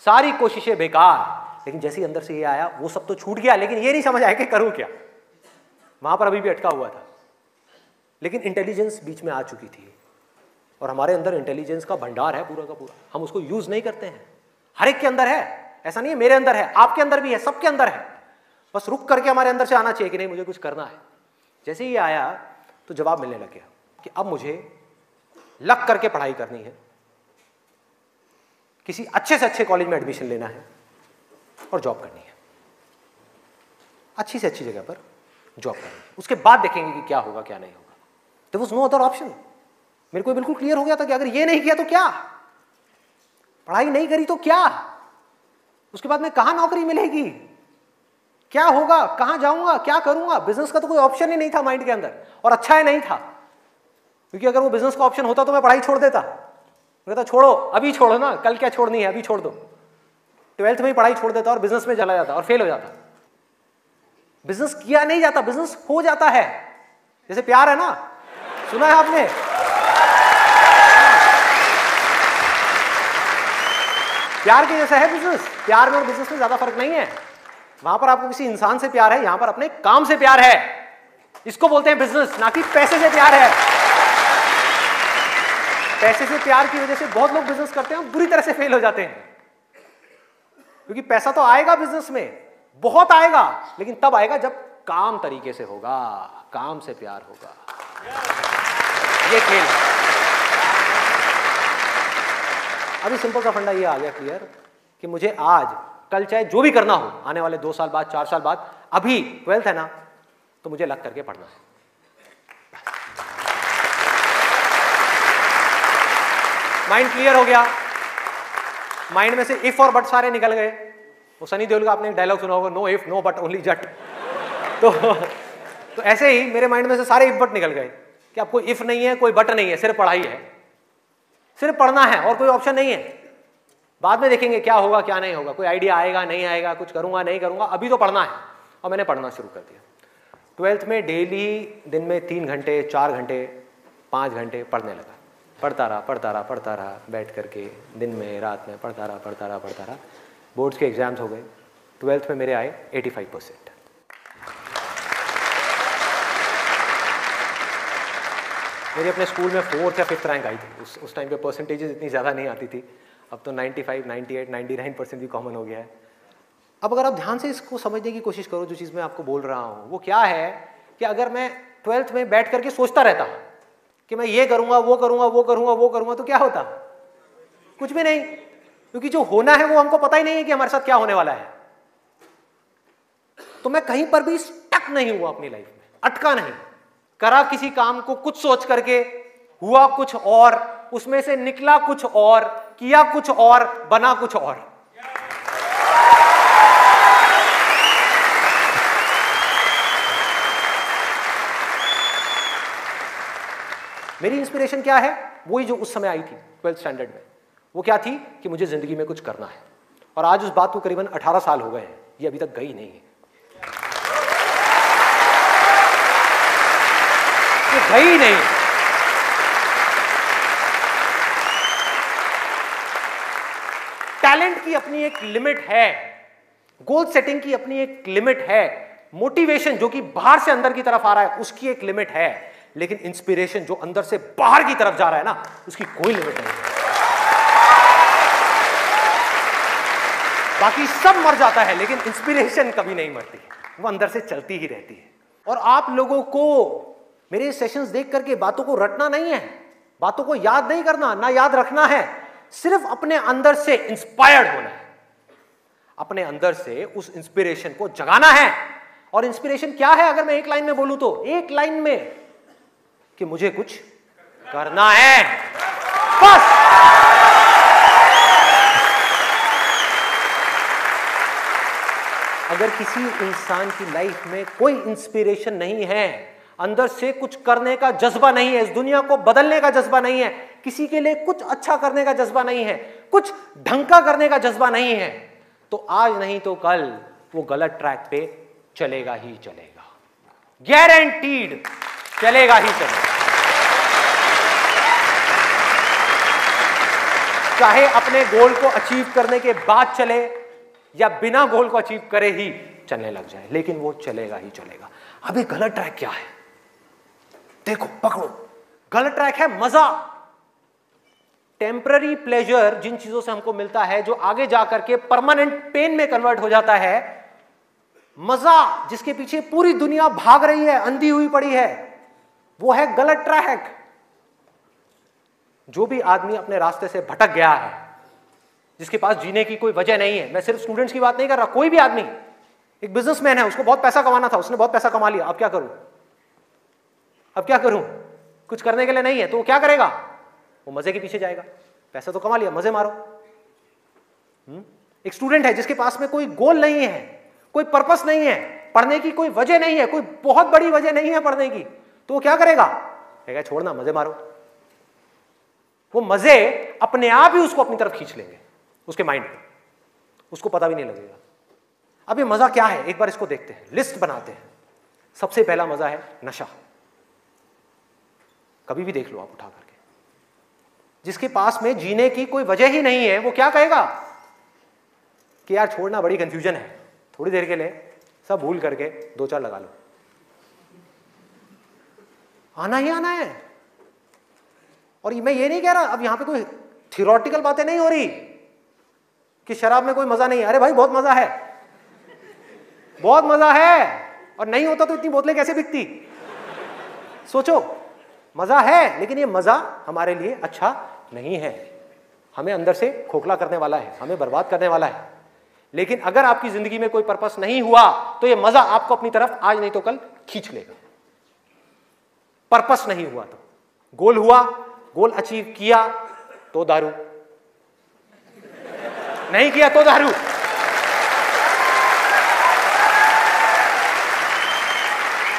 सारी कोशिशें बेकार। लेकिन जैसे ही अंदर से ये आया वो सब तो छूट गया, लेकिन ये नहीं समझ आया कि करूं क्या। वहां पर अभी भी अटका हुआ था, लेकिन इंटेलिजेंस बीच में आ चुकी थी। और हमारे अंदर इंटेलिजेंस का भंडार है पूरा का पूरा, हम उसको यूज नहीं करते हैं। हर एक के अंदर है, ऐसा नहीं है मेरे अंदर है, आपके अंदर भी है, सबके अंदर है। बस रुक करके हमारे अंदर से आना चाहिए कि नहीं मुझे कुछ करना है। जैसे ही आया तो जवाब मिलने लग गया कि अब मुझे लग करके पढ़ाई करनी है, किसी अच्छे से अच्छे कॉलेज में एडमिशन लेना है और जॉब करनी है, अच्छी से अच्छी जगह पर जॉब करनी है। उसके बाद देखेंगे कि क्या होगा क्या नहीं होगा। There was no other option. मेरे को बिल्कुल क्लियर हो गया था कि अगर ये नहीं किया तो क्या, पढ़ाई नहीं करी तो क्या, उसके बाद में कहां नौकरी मिलेगी, क्या होगा, कहां जाऊंगा, क्या करूंगा। बिजनेस का तो कोई ऑप्शन ही नहीं था माइंड के अंदर, और अच्छा है नहीं था, क्योंकि अगर वो बिजनेस का ऑप्शन होता तो मैं पढ़ाई छोड़ देता। मैं कहता छोड़ो, अभी छोड़ो ना, कल क्या छोड़नी है, अभी छोड़ दो। 12th में ही पढ़ाई छोड़ देता और बिजनेस में चला जाता और फेल हो जाता। बिजनेस किया नहीं जाता, बिजनेस हो जाता है। जैसे प्यार है ना, सुना है आपने? प्यार के जैसा है बिजनेस। प्यार में और बिजनेस में ज्यादा फर्क नहीं है। वहां पर आपको किसी इंसान से प्यार है, यहां पर अपने काम से प्यार है। इसको बोलते हैं बिजनेस, ना कि पैसे से प्यार है। पैसे से प्यार की वजह से बहुत लोग बिजनेस करते हैं और बुरी तरह से फेल हो जाते हैं, क्योंकि पैसा तो आएगा बिजनेस में, बहुत आएगा, लेकिन तब आएगा जब काम तरीके से होगा, काम से प्यार होगा। ये खेल है। अभी सिंपल सा फंडा ये आ गया क्लियर कि मुझे आज कल चाहे जो भी करना हो, आने वाले 2 साल बाद, 4 साल बाद, अभी 12th है ना, तो मुझे लग करके पढ़ना है। माइंड क्लियर हो गया, माइंड में से इफ और बट सारे निकल गए। वो सनी देओल का आपने एक डायलॉग सुना होगा, no if no but only Jatt. तो ऐसे ही मेरे माइंड में से सारे इफ बट निकल गए कि अब कोई इफ नहीं है, कोई बट नहीं है, सिर्फ पढ़ाई है, सिर्फ पढ़ना है और कोई ऑप्शन नहीं है। बाद में देखेंगे क्या होगा क्या नहीं होगा, कोई आइडिया आएगा नहीं आएगा, कुछ करूंगा नहीं करूंगा, अभी तो पढ़ना है। और मैंने पढ़ना शुरू कर दिया। 12th में डेली दिन में 3 घंटे 4 घंटे 5 घंटे पढ़ने लगा। पढ़ता रहा बैठ करके, दिन में रात में पढ़ता रहा। बोर्ड्स के एग्जाम्स हो गए। 12th में मेरे आए 85%। मेरे अपने स्कूल में 4th या 5th रैंक आई थी। उस टाइम पे परसेंटेजेस इतनी ज़्यादा नहीं आती थी। अब तो 95, 98, 99% भी कॉमन हो गया है। अब अगर आप ध्यान से इसको समझने की कोशिश करो, जो चीज़ मैं आपको बोल रहा हूँ वो क्या है कि अगर मैं 12th में बैठ करके सोचता रहता कि मैं ये करूँगा वो करूँगा, तो क्या होता? कुछ भी नहीं, क्योंकि जो होना है वो हमको पता ही नहीं है कि हमारे साथ क्या होने वाला है। तो मैं कहीं पर भी स्टक नहीं हुआ अपनी लाइफ में, अटका नहीं। करा किसी काम को कुछ सोच करके, हुआ कुछ और, उसमें से निकला कुछ और, किया कुछ और, बना कुछ और। मेरी इंस्पिरेशन क्या है? वही जो उस समय आई थी 12th स्टैंडर्ड में। वो क्या थी कि मुझे जिंदगी में कुछ करना है। और आज उस बात को करीबन 18 साल हो गए हैं, ये अभी तक गई नहीं है, ये गई नहीं। टैलेंट की अपनी एक लिमिट है, गोल सेटिंग की अपनी एक लिमिट है, मोटिवेशन जो कि बाहर से अंदर की तरफ आ रहा है उसकी एक लिमिट है, लेकिन इंस्पिरेशन जो अंदर से बाहर की तरफ जा रहा है ना, उसकी कोई लिमिट नहीं है। बाकी सब मर जाता है, लेकिन इंस्पिरेशन कभी नहीं मरती, वो अंदर से चलती ही रहती है। और आप लोगों को मेरे सेशंस देख करके बातों को रटना नहीं है, बातों को याद नहीं करना, ना याद रखना है, सिर्फ अपने अंदर से इंस्पायर्ड होना है, अपने अंदर से उस इंस्पिरेशन को जगाना है। और इंस्पिरेशन क्या है अगर मैं एक लाइन में बोलूं तो, एक लाइन में कि मुझे कुछ करना है, बस। अगर किसी इंसान की लाइफ में कोई इंस्पिरेशन नहीं है, अंदर से कुछ करने का जज्बा नहीं है, इस दुनिया को बदलने का जज्बा नहीं है, किसी के लिए कुछ अच्छा करने का जज्बा नहीं है, कुछ ढंग का करने का जज्बा नहीं है, तो आज नहीं तो कल वो गलत ट्रैक पे चलेगा ही चलेगा, गारंटीड चलेगा ही चलेगा। चाहे अपने गोल को अचीव करने के बाद चले या बिना गोल को अचीव करे ही चलने लग जाए, लेकिन वो चलेगा ही चलेगा। अभी गलत ट्रैक क्या है देखो, पकड़ो। गलत ट्रैक है मजा, टेम्पररी प्लेजर, जिन चीजों से हमको मिलता है जो आगे जाकर के परमानेंट पेन में कन्वर्ट हो जाता है। मजा जिसके पीछे पूरी दुनिया भाग रही है, अंधी हुई पड़ी है, वो है गलत ट्रैक। जो भी आदमी अपने रास्ते से भटक गया है, जिसके पास जीने की कोई वजह नहीं है, मैं सिर्फ स्टूडेंट्स की बात नहीं कर रहा, कोई भी आदमी, एक बिजनेसमैन है, उसको बहुत पैसा कमाना था, उसने बहुत पैसा कमा लिया, अब क्या करूं, अब क्या करूं, कुछ करने के लिए नहीं है, तो वो क्या करेगा? वो मजे के पीछे जाएगा। पैसा तो कमा लिया, मजे मारो। एक स्टूडेंट है जिसके पास में कोई गोल नहीं है, कोई पर्पस नहीं है, पढ़ने की कोई वजह नहीं है, कोई बहुत बड़ी वजह नहीं है पढ़ने की, तो वो क्या करेगा? कहेगा छोड़ना, मजे मारो। वो मजे अपने आप ही उसको अपनी तरफ खींच लेंगे, उसके माइंड में, उसको पता भी नहीं लगेगा। अब ये मजा क्या है, एक बार इसको देखते हैं, लिस्ट बनाते हैं। सबसे पहला मजा है नशा। कभी भी देख लो आप उठा करके, जिसके पास में जीने की कोई वजह ही नहीं है, वो क्या कहेगा कि यार छोड़ना, बड़ी कंफ्यूजन है, थोड़ी देर के लिए सब भूल करके 2-4 लगा लो। आना ही आना है। और मैं ये नहीं कह रहा, अब यहां पे कोई थियोरेटिकल बातें नहीं हो रही कि शराब में कोई मजा नहीं है। अरे भाई बहुत मजा है, बहुत मजा है, और नहीं होता तो इतनी बोतलें कैसे बिकती? सोचो, मजा है, लेकिन ये मजा हमारे लिए अच्छा नहीं है, हमें अंदर से खोखला करने वाला है, हमें बर्बाद करने वाला है। लेकिन अगर आपकी जिंदगी में कोई पर्पस नहीं हुआ तो ये मजा आपको अपनी तरफ आज नहीं तो कल खींच लेगा। पर्पस नहीं हुआ तो, गोल हुआ, गोल अचीव किया तो दारू, नहीं किया तो दारू।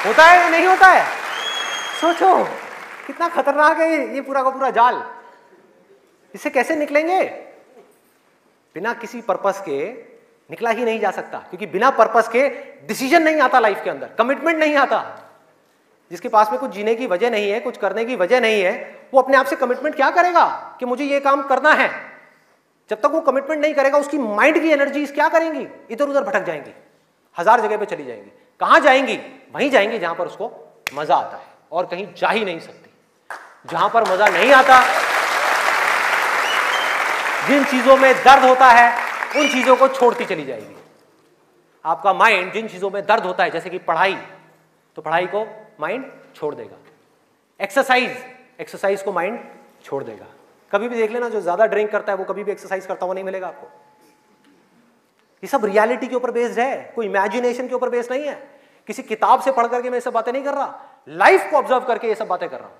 होता है या नहीं होता है? सोचो कितना खतरनाक है ये पूरा का पूरा जाल। इससे कैसे निकलेंगे? बिना किसी पर्पस के निकला ही नहीं जा सकता, क्योंकि बिना पर्पस के डिसीजन नहीं आता लाइफ के अंदर, कमिटमेंट नहीं आता। जिसके पास में कुछ जीने की वजह नहीं है, कुछ करने की वजह नहीं है, वो अपने आप से कमिटमेंट क्या करेगा कि मुझे ये काम करना है? जब तक वो कमिटमेंट नहीं करेगा, उसकी माइंड की एनर्जीज क्या करेंगी? इधर उधर भटक जाएंगी, 1000 जगह पे चली जाएंगी। कहां जाएंगी? वहीं जाएंगी जहां पर उसको मजा आता है, और कहीं जा ही नहीं सकती। जहां पर मजा नहीं आता, जिन चीजों में दर्द होता है, उन चीजों को छोड़ती चली जाएगी। आपका माइंड जिन चीजों में दर्द होता है, जैसे कि पढ़ाई, तो पढ़ाई को माइंड छोड़ देगा। एक्सरसाइज को माइंड छोड़ देगा। कभी भी देख लेना, जो ज्यादा ड्रिंक करता है वो कभी भी एक्सरसाइज करता हुआ नहीं मिलेगा आपको। ये सब रियलिटी के ऊपर बेस्ड है, कोई इमेजिनेशन के ऊपर बेस्ड नहीं है। किसी किताब से पढ़ करके मैं ये सब बातें नहीं कर रहा, लाइफ को ऑब्जर्व करके ये सब बातें कर रहा हूं।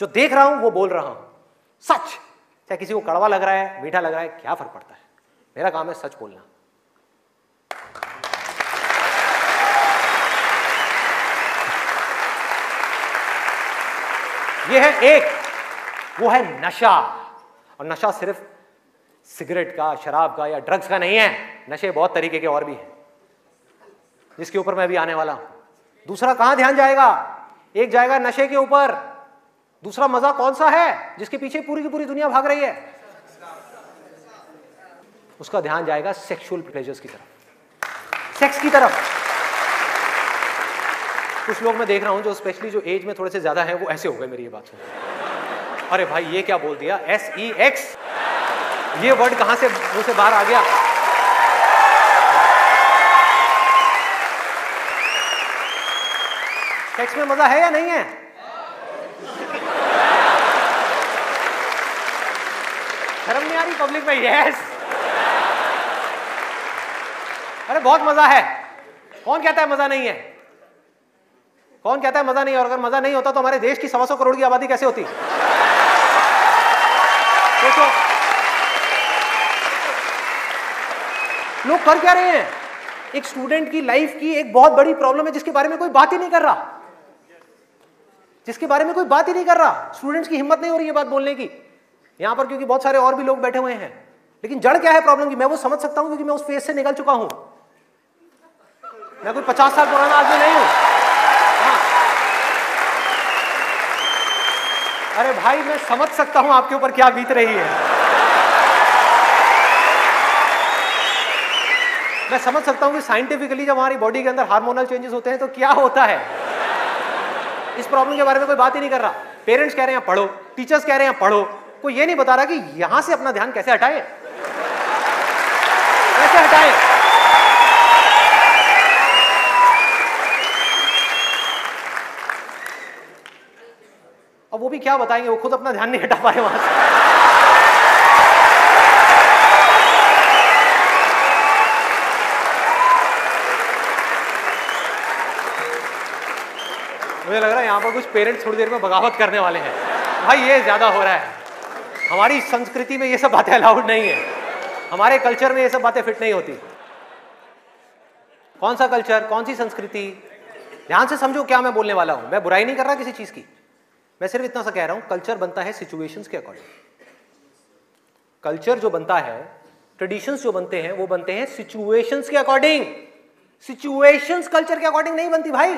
जो देख रहा हूं वो बोल रहा हूं, सच। चाहे किसी को कड़वा लग रहा है, मीठा लग रहा है, क्या फर्क पड़ता है? मेरा काम है सच बोलना। ये है एक, वो है नशा। और नशा सिर्फ सिगरेट का, शराब का या ड्रग्स का नहीं है। नशे बहुत तरीके के और भी हैं, जिसके ऊपर मैं भी आने वाला हूं। दूसरा कहां ध्यान जाएगा? एक जाएगा नशे के ऊपर, दूसरा मजा कौन सा है जिसके पीछे पूरी की पूरी दुनिया भाग रही है? उसका ध्यान जाएगा सेक्सुअल प्लेजर्स की तरफ, सेक्स की तरफ। कुछ लोग मैं देख रहा हूं जो स्पेशली जो एज में थोड़े से ज्यादा हैं, वो ऐसे हो गए मेरी ये बात सुन। अरे भाई ये क्या बोल दिया? SEX, ये वर्ड कहां से मुंह से बाहर आ गया? सेक्स में मजा है या नहीं है? शर्म नहीं आ रही पब्लिक में? यस, अरे बहुत मजा है। कौन कहता है मजा नहीं है? कौन कहता है मजा नहीं है? और अगर मजा नहीं होता तो हमारे देश की 125 करोड़ की आबादी कैसे होती? सोचो, लोग कर क्या रहे हैं? एक स्टूडेंट की लाइफ की एक बहुत बड़ी प्रॉब्लम है जिसके बारे में कोई बात ही नहीं कर रहा, जिसके बारे में कोई बात ही नहीं कर रहा। स्टूडेंट्स की हिम्मत नहीं हो रही है बात बोलने की यहां पर, क्योंकि बहुत सारे और भी लोग बैठे हुए हैं। लेकिन जड़ क्या है प्रॉब्लम की? मैं वो समझ सकता हूं, क्योंकि मैं उस फेज से निकल चुका हूं। मैं कोई 50 साल पुराना आदमी नहीं हूं। हाँ। अरे भाई मैं समझ सकता हूं आपके ऊपर क्या बीत रही है। मैं समझ सकता हूं कि साइंटिफिकली जब हमारी बॉडी के अंदर हार्मोनल चेंजेस होते हैं तो क्या होता है। इस प्रॉब्लम के बारे में कोई बात ही नहीं कर रहा। पेरेंट्स कह रहे हैं पढ़ो, टीचर्स कह रहे हैं पढ़ो, कोई ये नहीं बता रहा कि यहां से अपना ध्यान कैसे हटाए, कैसे हटाए। अब वो भी क्या बताएंगे, वो खुद अपना ध्यान नहीं हटा पाए वहां से। मुझे लग रहा है यहां पर कुछ पेरेंट्स थोड़ी देर में बगावत करने वाले हैं। भाई ये ज्यादा हो रहा है। हमारी संस्कृति में ये सब बातें अलाउड नहीं है, हमारे कल्चर में ये सब बातें फिट नहीं होती। कौन सा कल्चर, कौन सी संस्कृति? ध्यान से समझो क्या मैं बोलने वाला हूं। मैं बुराई नहीं कर रहा किसी चीज की, मैं सिर्फ इतना सा कह रहा हूं, कल्चर बनता है सिचुएशंस के अकॉर्डिंग। कल्चर जो बनता है, ट्रेडिशंस जो बनते हैं, वो बनते हैं सिचुएशंस के अकॉर्डिंग। सिचुएशंस कल्चर के अकॉर्डिंग नहीं बनती भाई,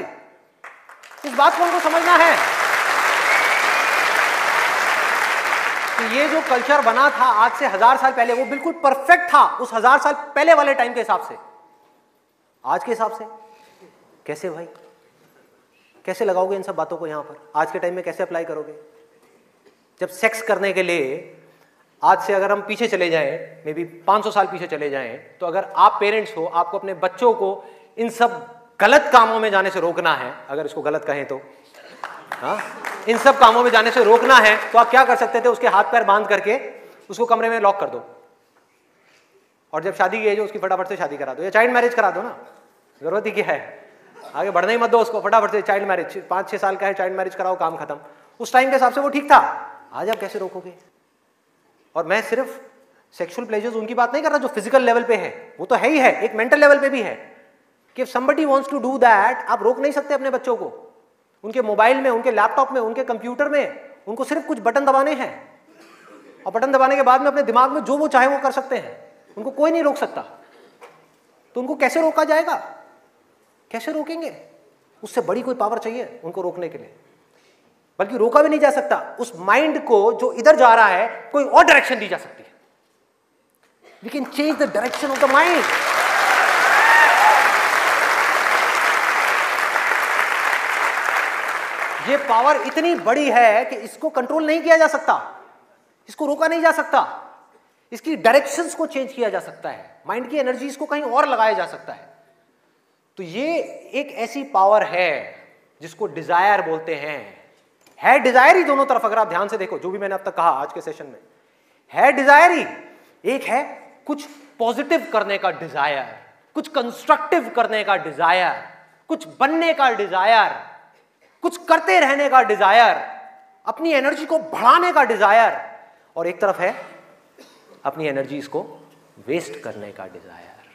इस बात को उनको समझना है कि ये जो कल्चर बना था आज से 1000 साल पहले वो बिल्कुल परफेक्ट था उस 1000 साल पहले वाले टाइम के हिसाब से। आज के हिसाब से कैसे भाई, कैसे लगाओगे इन सब बातों को यहां पर, आज के टाइम में कैसे अप्लाई करोगे? जब सेक्स करने के लिए आज से अगर हम पीछे चले जाएं, मे बी 500 साल पीछे चले जाएं, तो अगर आप पेरेंट्स हो, आपको अपने बच्चों को इन सब गलत कामों में जाने से रोकना है, अगर इसको गलत कहें तो, हाँ, इन सब कामों में जाने से रोकना है, तो आप क्या कर सकते थे? उसके हाथ पैर बांध करके उसको कमरे में लॉक कर दो, और जब शादी की एज हो उसकी फटाफट से शादी करा दो, या चाइल्ड मैरिज करा दो ना, जरूरत ही क्या है, आगे बढ़ना ही मत दो उसको, फटाफट से चाइल्ड मैरिज, 5-6 साल का है, चाइल्ड मैरिज कराओ, काम खत्म। उस टाइम के हिसाब से वो ठीक था, आज आप कैसे रोकोगे? और मैं सिर्फ सेक्सुअल प्लेजर्स उनकी बात नहीं कर रहा जो फिजिकल लेवल पे है, वो तो है ही है, एक मेंटल लेवल पे भी है कि somebody wants to do that, आप रोक नहीं सकते अपने बच्चों को। उनके मोबाइल में, उनके लैपटॉप में, उनके कंप्यूटर में उनको सिर्फ कुछ बटन दबाने हैं, और बटन दबाने के बाद में अपने दिमाग में जो वो चाहे वो कर सकते हैं, उनको कोई नहीं रोक सकता। तो उनको कैसे रोका जाएगा? कैसे रोकेंगे? उससे बड़ी कोई पावर चाहिए उनको रोकने के लिए, बल्कि रोका भी नहीं जा सकता। उस माइंड को जो इधर जा रहा है कोई और डायरेक्शन दी जा सकती है। We can change the direction of the mind. ये पावर इतनी बड़ी है कि इसको कंट्रोल नहीं किया जा सकता, इसको रोका नहीं जा सकता, इसकी डायरेक्शंस को चेंज किया जा सकता है, माइंड की एनर्जीज को कहीं और लगाया जा सकता है। तो ये एक ऐसी पावर है जिसको डिजायर बोलते हैं। है डिजायर ही दोनों तरफ, अगर आप ध्यान से देखो जो भी मैंने अब तक कहा आज के सेशन में, है डिजायर ही। एक है कुछ पॉजिटिव करने का डिजायर, कुछ कंस्ट्रक्टिव करने का डिजायर, कुछ बनने का डिजायर, कुछ करते रहने का डिजायर, अपनी एनर्जी को बढ़ाने का डिजायर, और एक तरफ है अपनी एनर्जी को वेस्ट करने का डिजायर,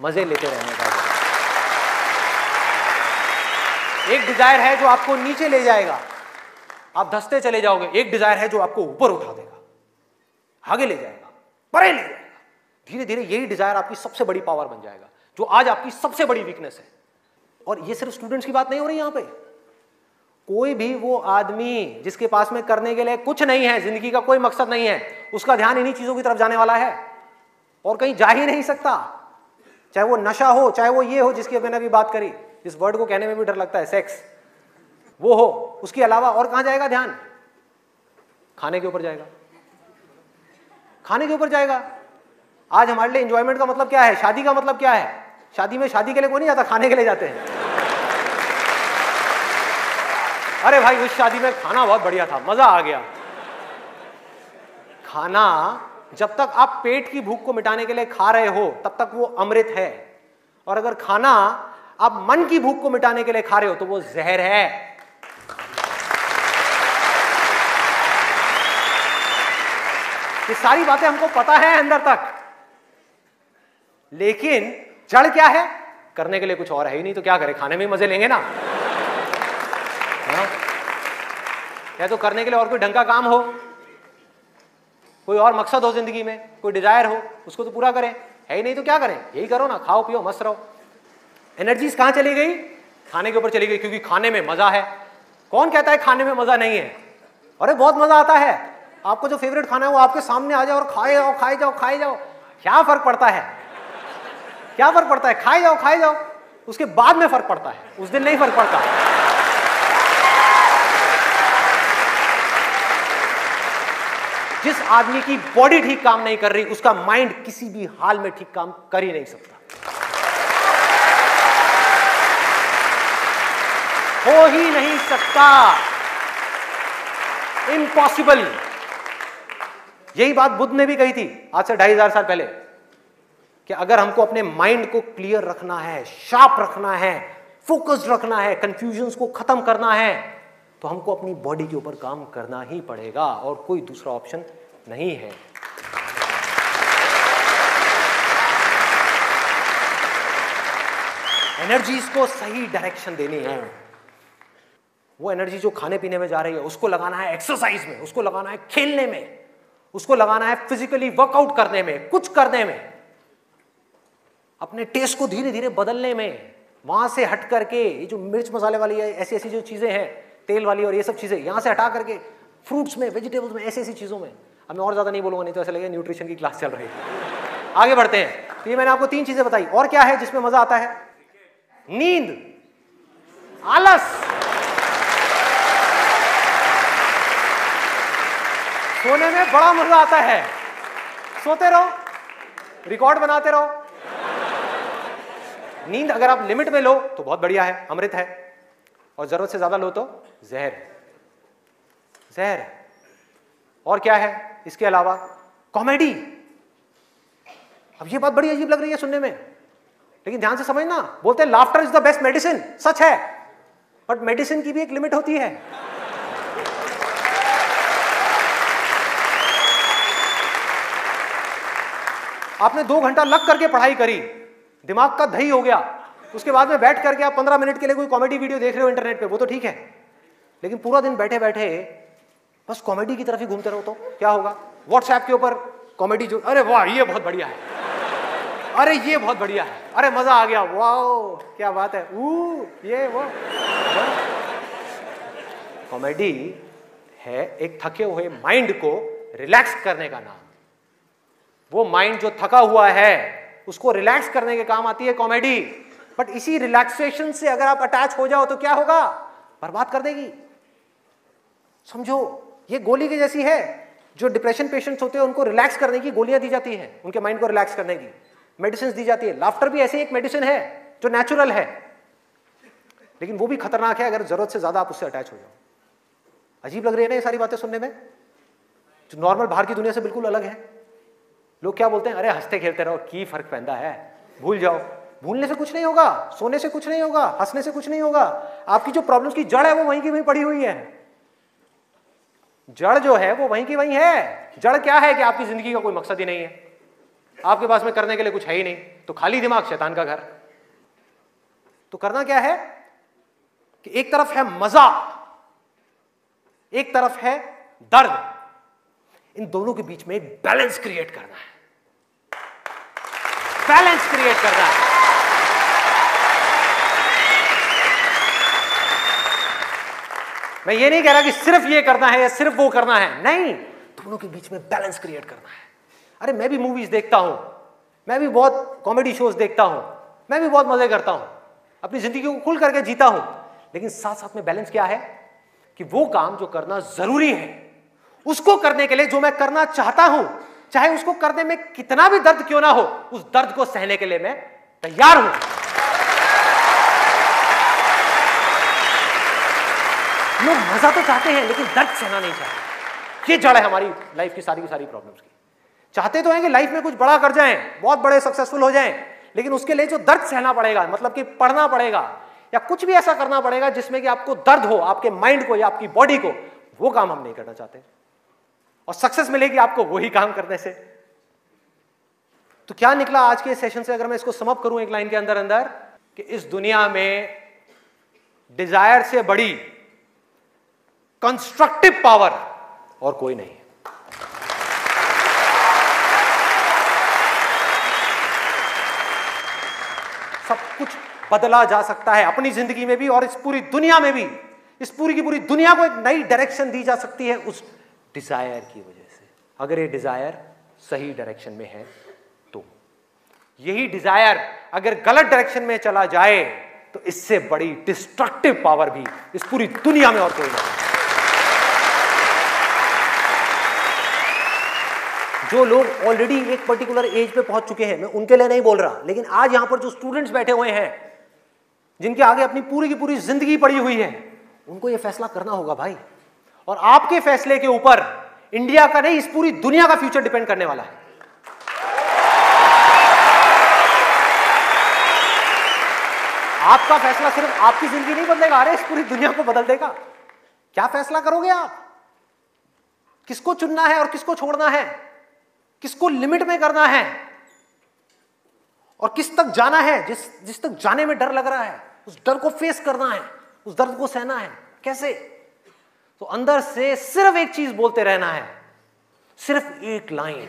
मजे लेते रहने का डिजायर। एक डिजायर है जो आपको नीचे ले जाएगा, आप धंसते चले जाओगे। एक डिजायर है जो आपको ऊपर उठा देगा, आगे ले जाएगा, परे ले जाएगा। धीरे धीरे यही डिजायर आपकी सबसे बड़ी पावर बन जाएगा, जो आज आपकी सबसे बड़ी वीकनेस है। और ये सिर्फ स्टूडेंट्स की बात नहीं हो रही यहां पे, कोई भी वो आदमी जिसके पास में करने के लिए कुछ नहीं है, जिंदगी का कोई मकसद नहीं है, उसका ध्यान इन्हीं चीजों की तरफ जाने वाला है और कहीं जा ही नहीं सकता। चाहे वो नशा हो, चाहे वो ये हो जिसकी मैंने अभी बात करी, इस वर्ड को कहने में भी डर लगता है, सेक्स, वो हो, उसके अलावा और कहां जाएगा ध्यान? खाने के ऊपर जाएगा, खाने के ऊपर जाएगा। आज हमारे लिए एंजॉयमेंट का मतलब क्या है? शादी का मतलब क्या है? शादी में शादी के लिए कोई नहीं जाता, खाने के लिए जाते हैं। अरे भाई उस शादी में खाना बहुत बढ़िया था, मजा आ गया। खाना जब तक आप पेट की भूख को मिटाने के लिए खा रहे हो तब तक वो अमृत है, और अगर खाना आप मन की भूख को मिटाने के लिए खा रहे हो तो वो जहर है। ये सारी बातें हमको पता है अंदर तक, लेकिन जड़ क्या है? करने के लिए कुछ और है ही नहीं, तो क्या करें? खाने में ही मजे लेंगे ना। हाँ? या तो करने के लिए और कोई ढंग का काम हो, कोई और मकसद हो जिंदगी में, कोई डिजायर हो, उसको तो पूरा करें। है ही नहीं तो क्या करें? यही करो ना, खाओ पियो मस्त रहो। एनर्जीज कहां चली गई? खाने के ऊपर चली गई, क्योंकि खाने में मजा है। कौन कहता है खाने में मजा नहीं है? अरे बहुत मजा आता है। आपको जो फेवरेट खाना है वो आपके सामने आ जाए और खाए जाओ खाए जाओ खाए जाओ, क्या फर्क पड़ता है? क्या फर्क पड़ता है? खाए जाओ, उसके बाद में फर्क पड़ता है, उस दिन नहीं फर्क पड़ता। जिस आदमी की बॉडी ठीक काम नहीं कर रही, उसका माइंड किसी भी हाल में ठीक काम कर ही नहीं सकता, हो ही नहीं सकता, इम्पॉसिबल। यही बात बुद्ध ने भी कही थी आज से 2500 साल पहले, कि अगर हमको अपने माइंड को क्लियर रखना है, शार्प रखना है, फोकस्ड रखना है, कंफ्यूजन्स को खत्म करना है, तो हमको अपनी बॉडी के ऊपर काम करना ही पड़ेगा, और कोई दूसरा ऑप्शन नहीं है। एनर्जीज को सही डायरेक्शन देनी है। वो एनर्जी जो खाने पीने में जा रही है उसको लगाना है एक्सरसाइज में, उसको लगाना है खेलने में, उसको लगाना है फिजिकली वर्कआउट करने में, कुछ करने में। अपने टेस्ट को धीरे धीरे बदलने में, वहां से हट करके ये जो मिर्च मसाले वाली ऐसी ऐसी जो चीजें हैं, तेल वाली और ये सब चीजें, यहां से हटा करके फ्रूट्स में, वेजिटेबल्स में, ऐसी ऐसी चीजों में। अब मैं और ज्यादा नहीं बोलूंगा, नहीं तो ऐसा लगेगा न्यूट्रिशन की क्लास चल रही है। आगे बढ़ते हैं। तो ये मैंने आपको 3 चीजें बताई। और क्या है जिसमें मजा आता है? नींद, आलस, सोने में बड़ा मजा आता है। सोते रहो, रिकॉर्ड बनाते रहो। नींद अगर आप लिमिट में लो तो बहुत बढ़िया है, अमृत है, और जरूरत से ज्यादा लो तो जहर जहर है। और क्या है इसके अलावा? कॉमेडी। अब ये बात बड़ी अजीब लग रही है सुनने में, लेकिन ध्यान से समझना। बोलते हैं laughter is the best medicine, सच है, बट मेडिसिन की भी एक लिमिट होती है। आपने 2 घंटा लग करके पढ़ाई करी, दिमाग का दही हो गया, उसके बाद में बैठ करके आप 15 मिनट के लिए कोई कॉमेडी वीडियो देख रहे हो इंटरनेट पे, वो तो ठीक है, लेकिन पूरा दिन बैठे बैठे बस कॉमेडी की तरफ ही घूमते रहो तो क्या होगा? व्हाट्सएप के ऊपर कॉमेडी जो, अरे वाह ये बहुत बढ़िया है, अरे ये बहुत बढ़िया है, अरे मजा आ गया, वाह क्या बात है, ये वो। कॉमेडी है एक थके हुए माइंड को रिलैक्स करने का नाम। वो माइंड जो थका हुआ है उसको रिलैक्स करने के काम आती है कॉमेडी। बट इसी रिलैक्सेशन से अगर आप अटैच हो जाओ तो क्या होगा? बर्बाद कर देगी। समझो ये गोली की जैसी है। जो डिप्रेशन पेशेंट्स होते हैं उनको रिलैक्स करने की गोलियां दी जाती हैं, उनके माइंड को रिलैक्स करने की मेडिसिन दी जाती है। लाफ्टर भी ऐसी एक मेडिसिन है जो नेचुरल है, लेकिन वो भी खतरनाक है अगर जरूरत से ज्यादा आप उससे अटैच हो जाओ। अजीब लग रही है ना ये सारी बातें सुनने में, जो नॉर्मल बाहर की दुनिया से बिल्कुल अलग है। लोग क्या बोलते हैं? अरे हंसते खेलते रहो, की फर्क पैदा है, भूल जाओ। भूलने से कुछ नहीं होगा, सोने से कुछ नहीं होगा, हंसने से कुछ नहीं होगा। आपकी जो प्रॉब्लम्स की जड़ है वो वहीं की वहीं पड़ी हुई है। जड़ जो है वो वहीं की वहीं है। जड़ क्या है कि आपकी जिंदगी का कोई मकसद ही नहीं है, आपके पास में करने के लिए कुछ है ही नहीं, तो खाली दिमाग शैतान का घर। तो करना क्या है कि एक तरफ है मजा, एक तरफ है दर्द, इन दोनों के बीच में एक बैलेंस क्रिएट करना है। बैलेंस क्रिएट करना है। मैं ये नहीं कह रहा कि सिर्फ ये करना है या सिर्फ वो करना है, नहीं, दोनों के बीच में बैलेंस क्रिएट करना है। अरे मैं भी मूवीज देखता हूं, मैं भी बहुत कॉमेडी शोज देखता हूं, मैं भी बहुत मजे करता हूं, अपनी जिंदगी को खुल करके जीता हूं, लेकिन साथ साथ में बैलेंस क्या है कि वो काम जो करना जरूरी है उसको करने के लिए जो मैं करना चाहता हूं, चाहे उसको करने में कितना भी दर्द क्यों ना हो, उस दर्द को सहने के लिए मैं तैयार हूं। लोग मजा तो चाहते हैं लेकिन दर्द सहना नहीं चाहते। ये जड़ है हमारी लाइफ की सारी प्रॉब्लम्स की। चाहते तो हैं कि लाइफ में कुछ बड़ा कर जाएं, बहुत बड़े सक्सेसफुल हो जाएं, लेकिन उसके लिए जो दर्द सहना पड़ेगा, मतलब कि पढ़ना पड़ेगा या कुछ भी ऐसा करना पड़ेगा जिसमें कि आपको दर्द हो, आपके माइंड को या आपकी बॉडी को, वो काम हम नहीं करना चाहते। और सक्सेस मिलेगी आपको वही काम करने से। तो क्या निकला आज के सेशन से, अगर मैं इसको समअप करूं एक लाइन के अंदर अंदर, कि इस दुनिया में डिजायर से बड़ी कंस्ट्रक्टिव पावर और कोई नहीं है। सब कुछ बदला जा सकता है अपनी जिंदगी में भी और इस पूरी दुनिया में भी। इस पूरी की पूरी दुनिया को एक नई डायरेक्शन दी जा सकती है उस डिजायर की वजह से, अगर ये डिजायर सही डायरेक्शन में है तो। यही डिजायर अगर गलत डायरेक्शन में चला जाए तो इससे बड़ी डिस्ट्रक्टिव पावर भी इस पूरी दुनिया में और कोई नहीं। जो लोग ऑलरेडी एक पर्टिकुलर एज पे पहुंच चुके हैं, मैं उनके लिए नहीं बोल रहा, लेकिन आज यहां पर जो स्टूडेंट्स बैठे हुए हैं, जिनके आगे अपनी पूरी की पूरी जिंदगी पड़ी हुई है, उनको यह फैसला करना होगा भाई। और आपके फैसले के ऊपर इंडिया का नहीं, इस पूरी दुनिया का फ्यूचर डिपेंड करने वाला है। आपका फैसला सिर्फ आपकी जिंदगी नहीं बदलेगा, अरे इस पूरी दुनिया को बदल देगा। क्या फैसला करोगे आप? किसको चुनना है और किसको छोड़ना है, किसको लिमिट में करना है और किस तक जाना है। जिस तक जाने में डर लग रहा है, उस डर को फेस करना है, उस दर्द को सहना है। कैसे? तो अंदर से सिर्फ एक चीज बोलते रहना है, सिर्फ एक लाइन,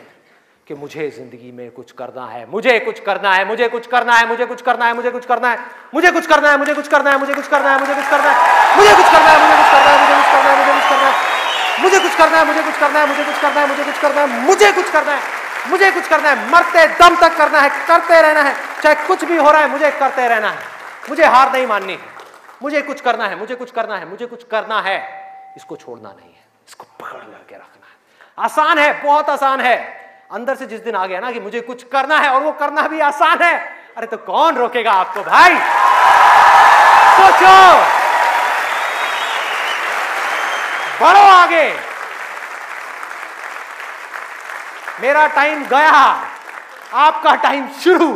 कि मुझे जिंदगी में कुछ करना है, मुझे कुछ करना है, मुझे कुछ करना है, मुझे कुछ करना है, मुझे कुछ करना है, मुझे कुछ करना है, मुझे कुछ करना है, मुझे कुछ करना है, मुझे कुछ करना है, मुझे कुछ करना है, मुझे कुछ करना है, मुझे कुछ करना है, मुझे कुछ करना है, मुझे कुछ करना है, मुझे कुछ करना है, मुझे कुछ करना है, मुझे कुछ करना है, मुझे कुछ करना है, मरते दम तक करना है, करते रहना है, चाहे कुछ भी हो रहा है मुझे करते रहना है, मुझे हार नहीं माननी है, मुझे कुछ करना है, मुझे कुछ करना है, मुझे कुछ करना है, इसको छोड़ना नहीं है, इसको पकड़ करके रखना है। आसान है, बहुत आसान है। अंदर से जिस दिन आ गया ना कि मुझे कुछ करना है और वो करना भी आसान है, अरे तो कौन रोकेगा आपको भाई? सोचो, बढ़ो आगे। मेरा टाइम गया, आपका टाइम शुरू।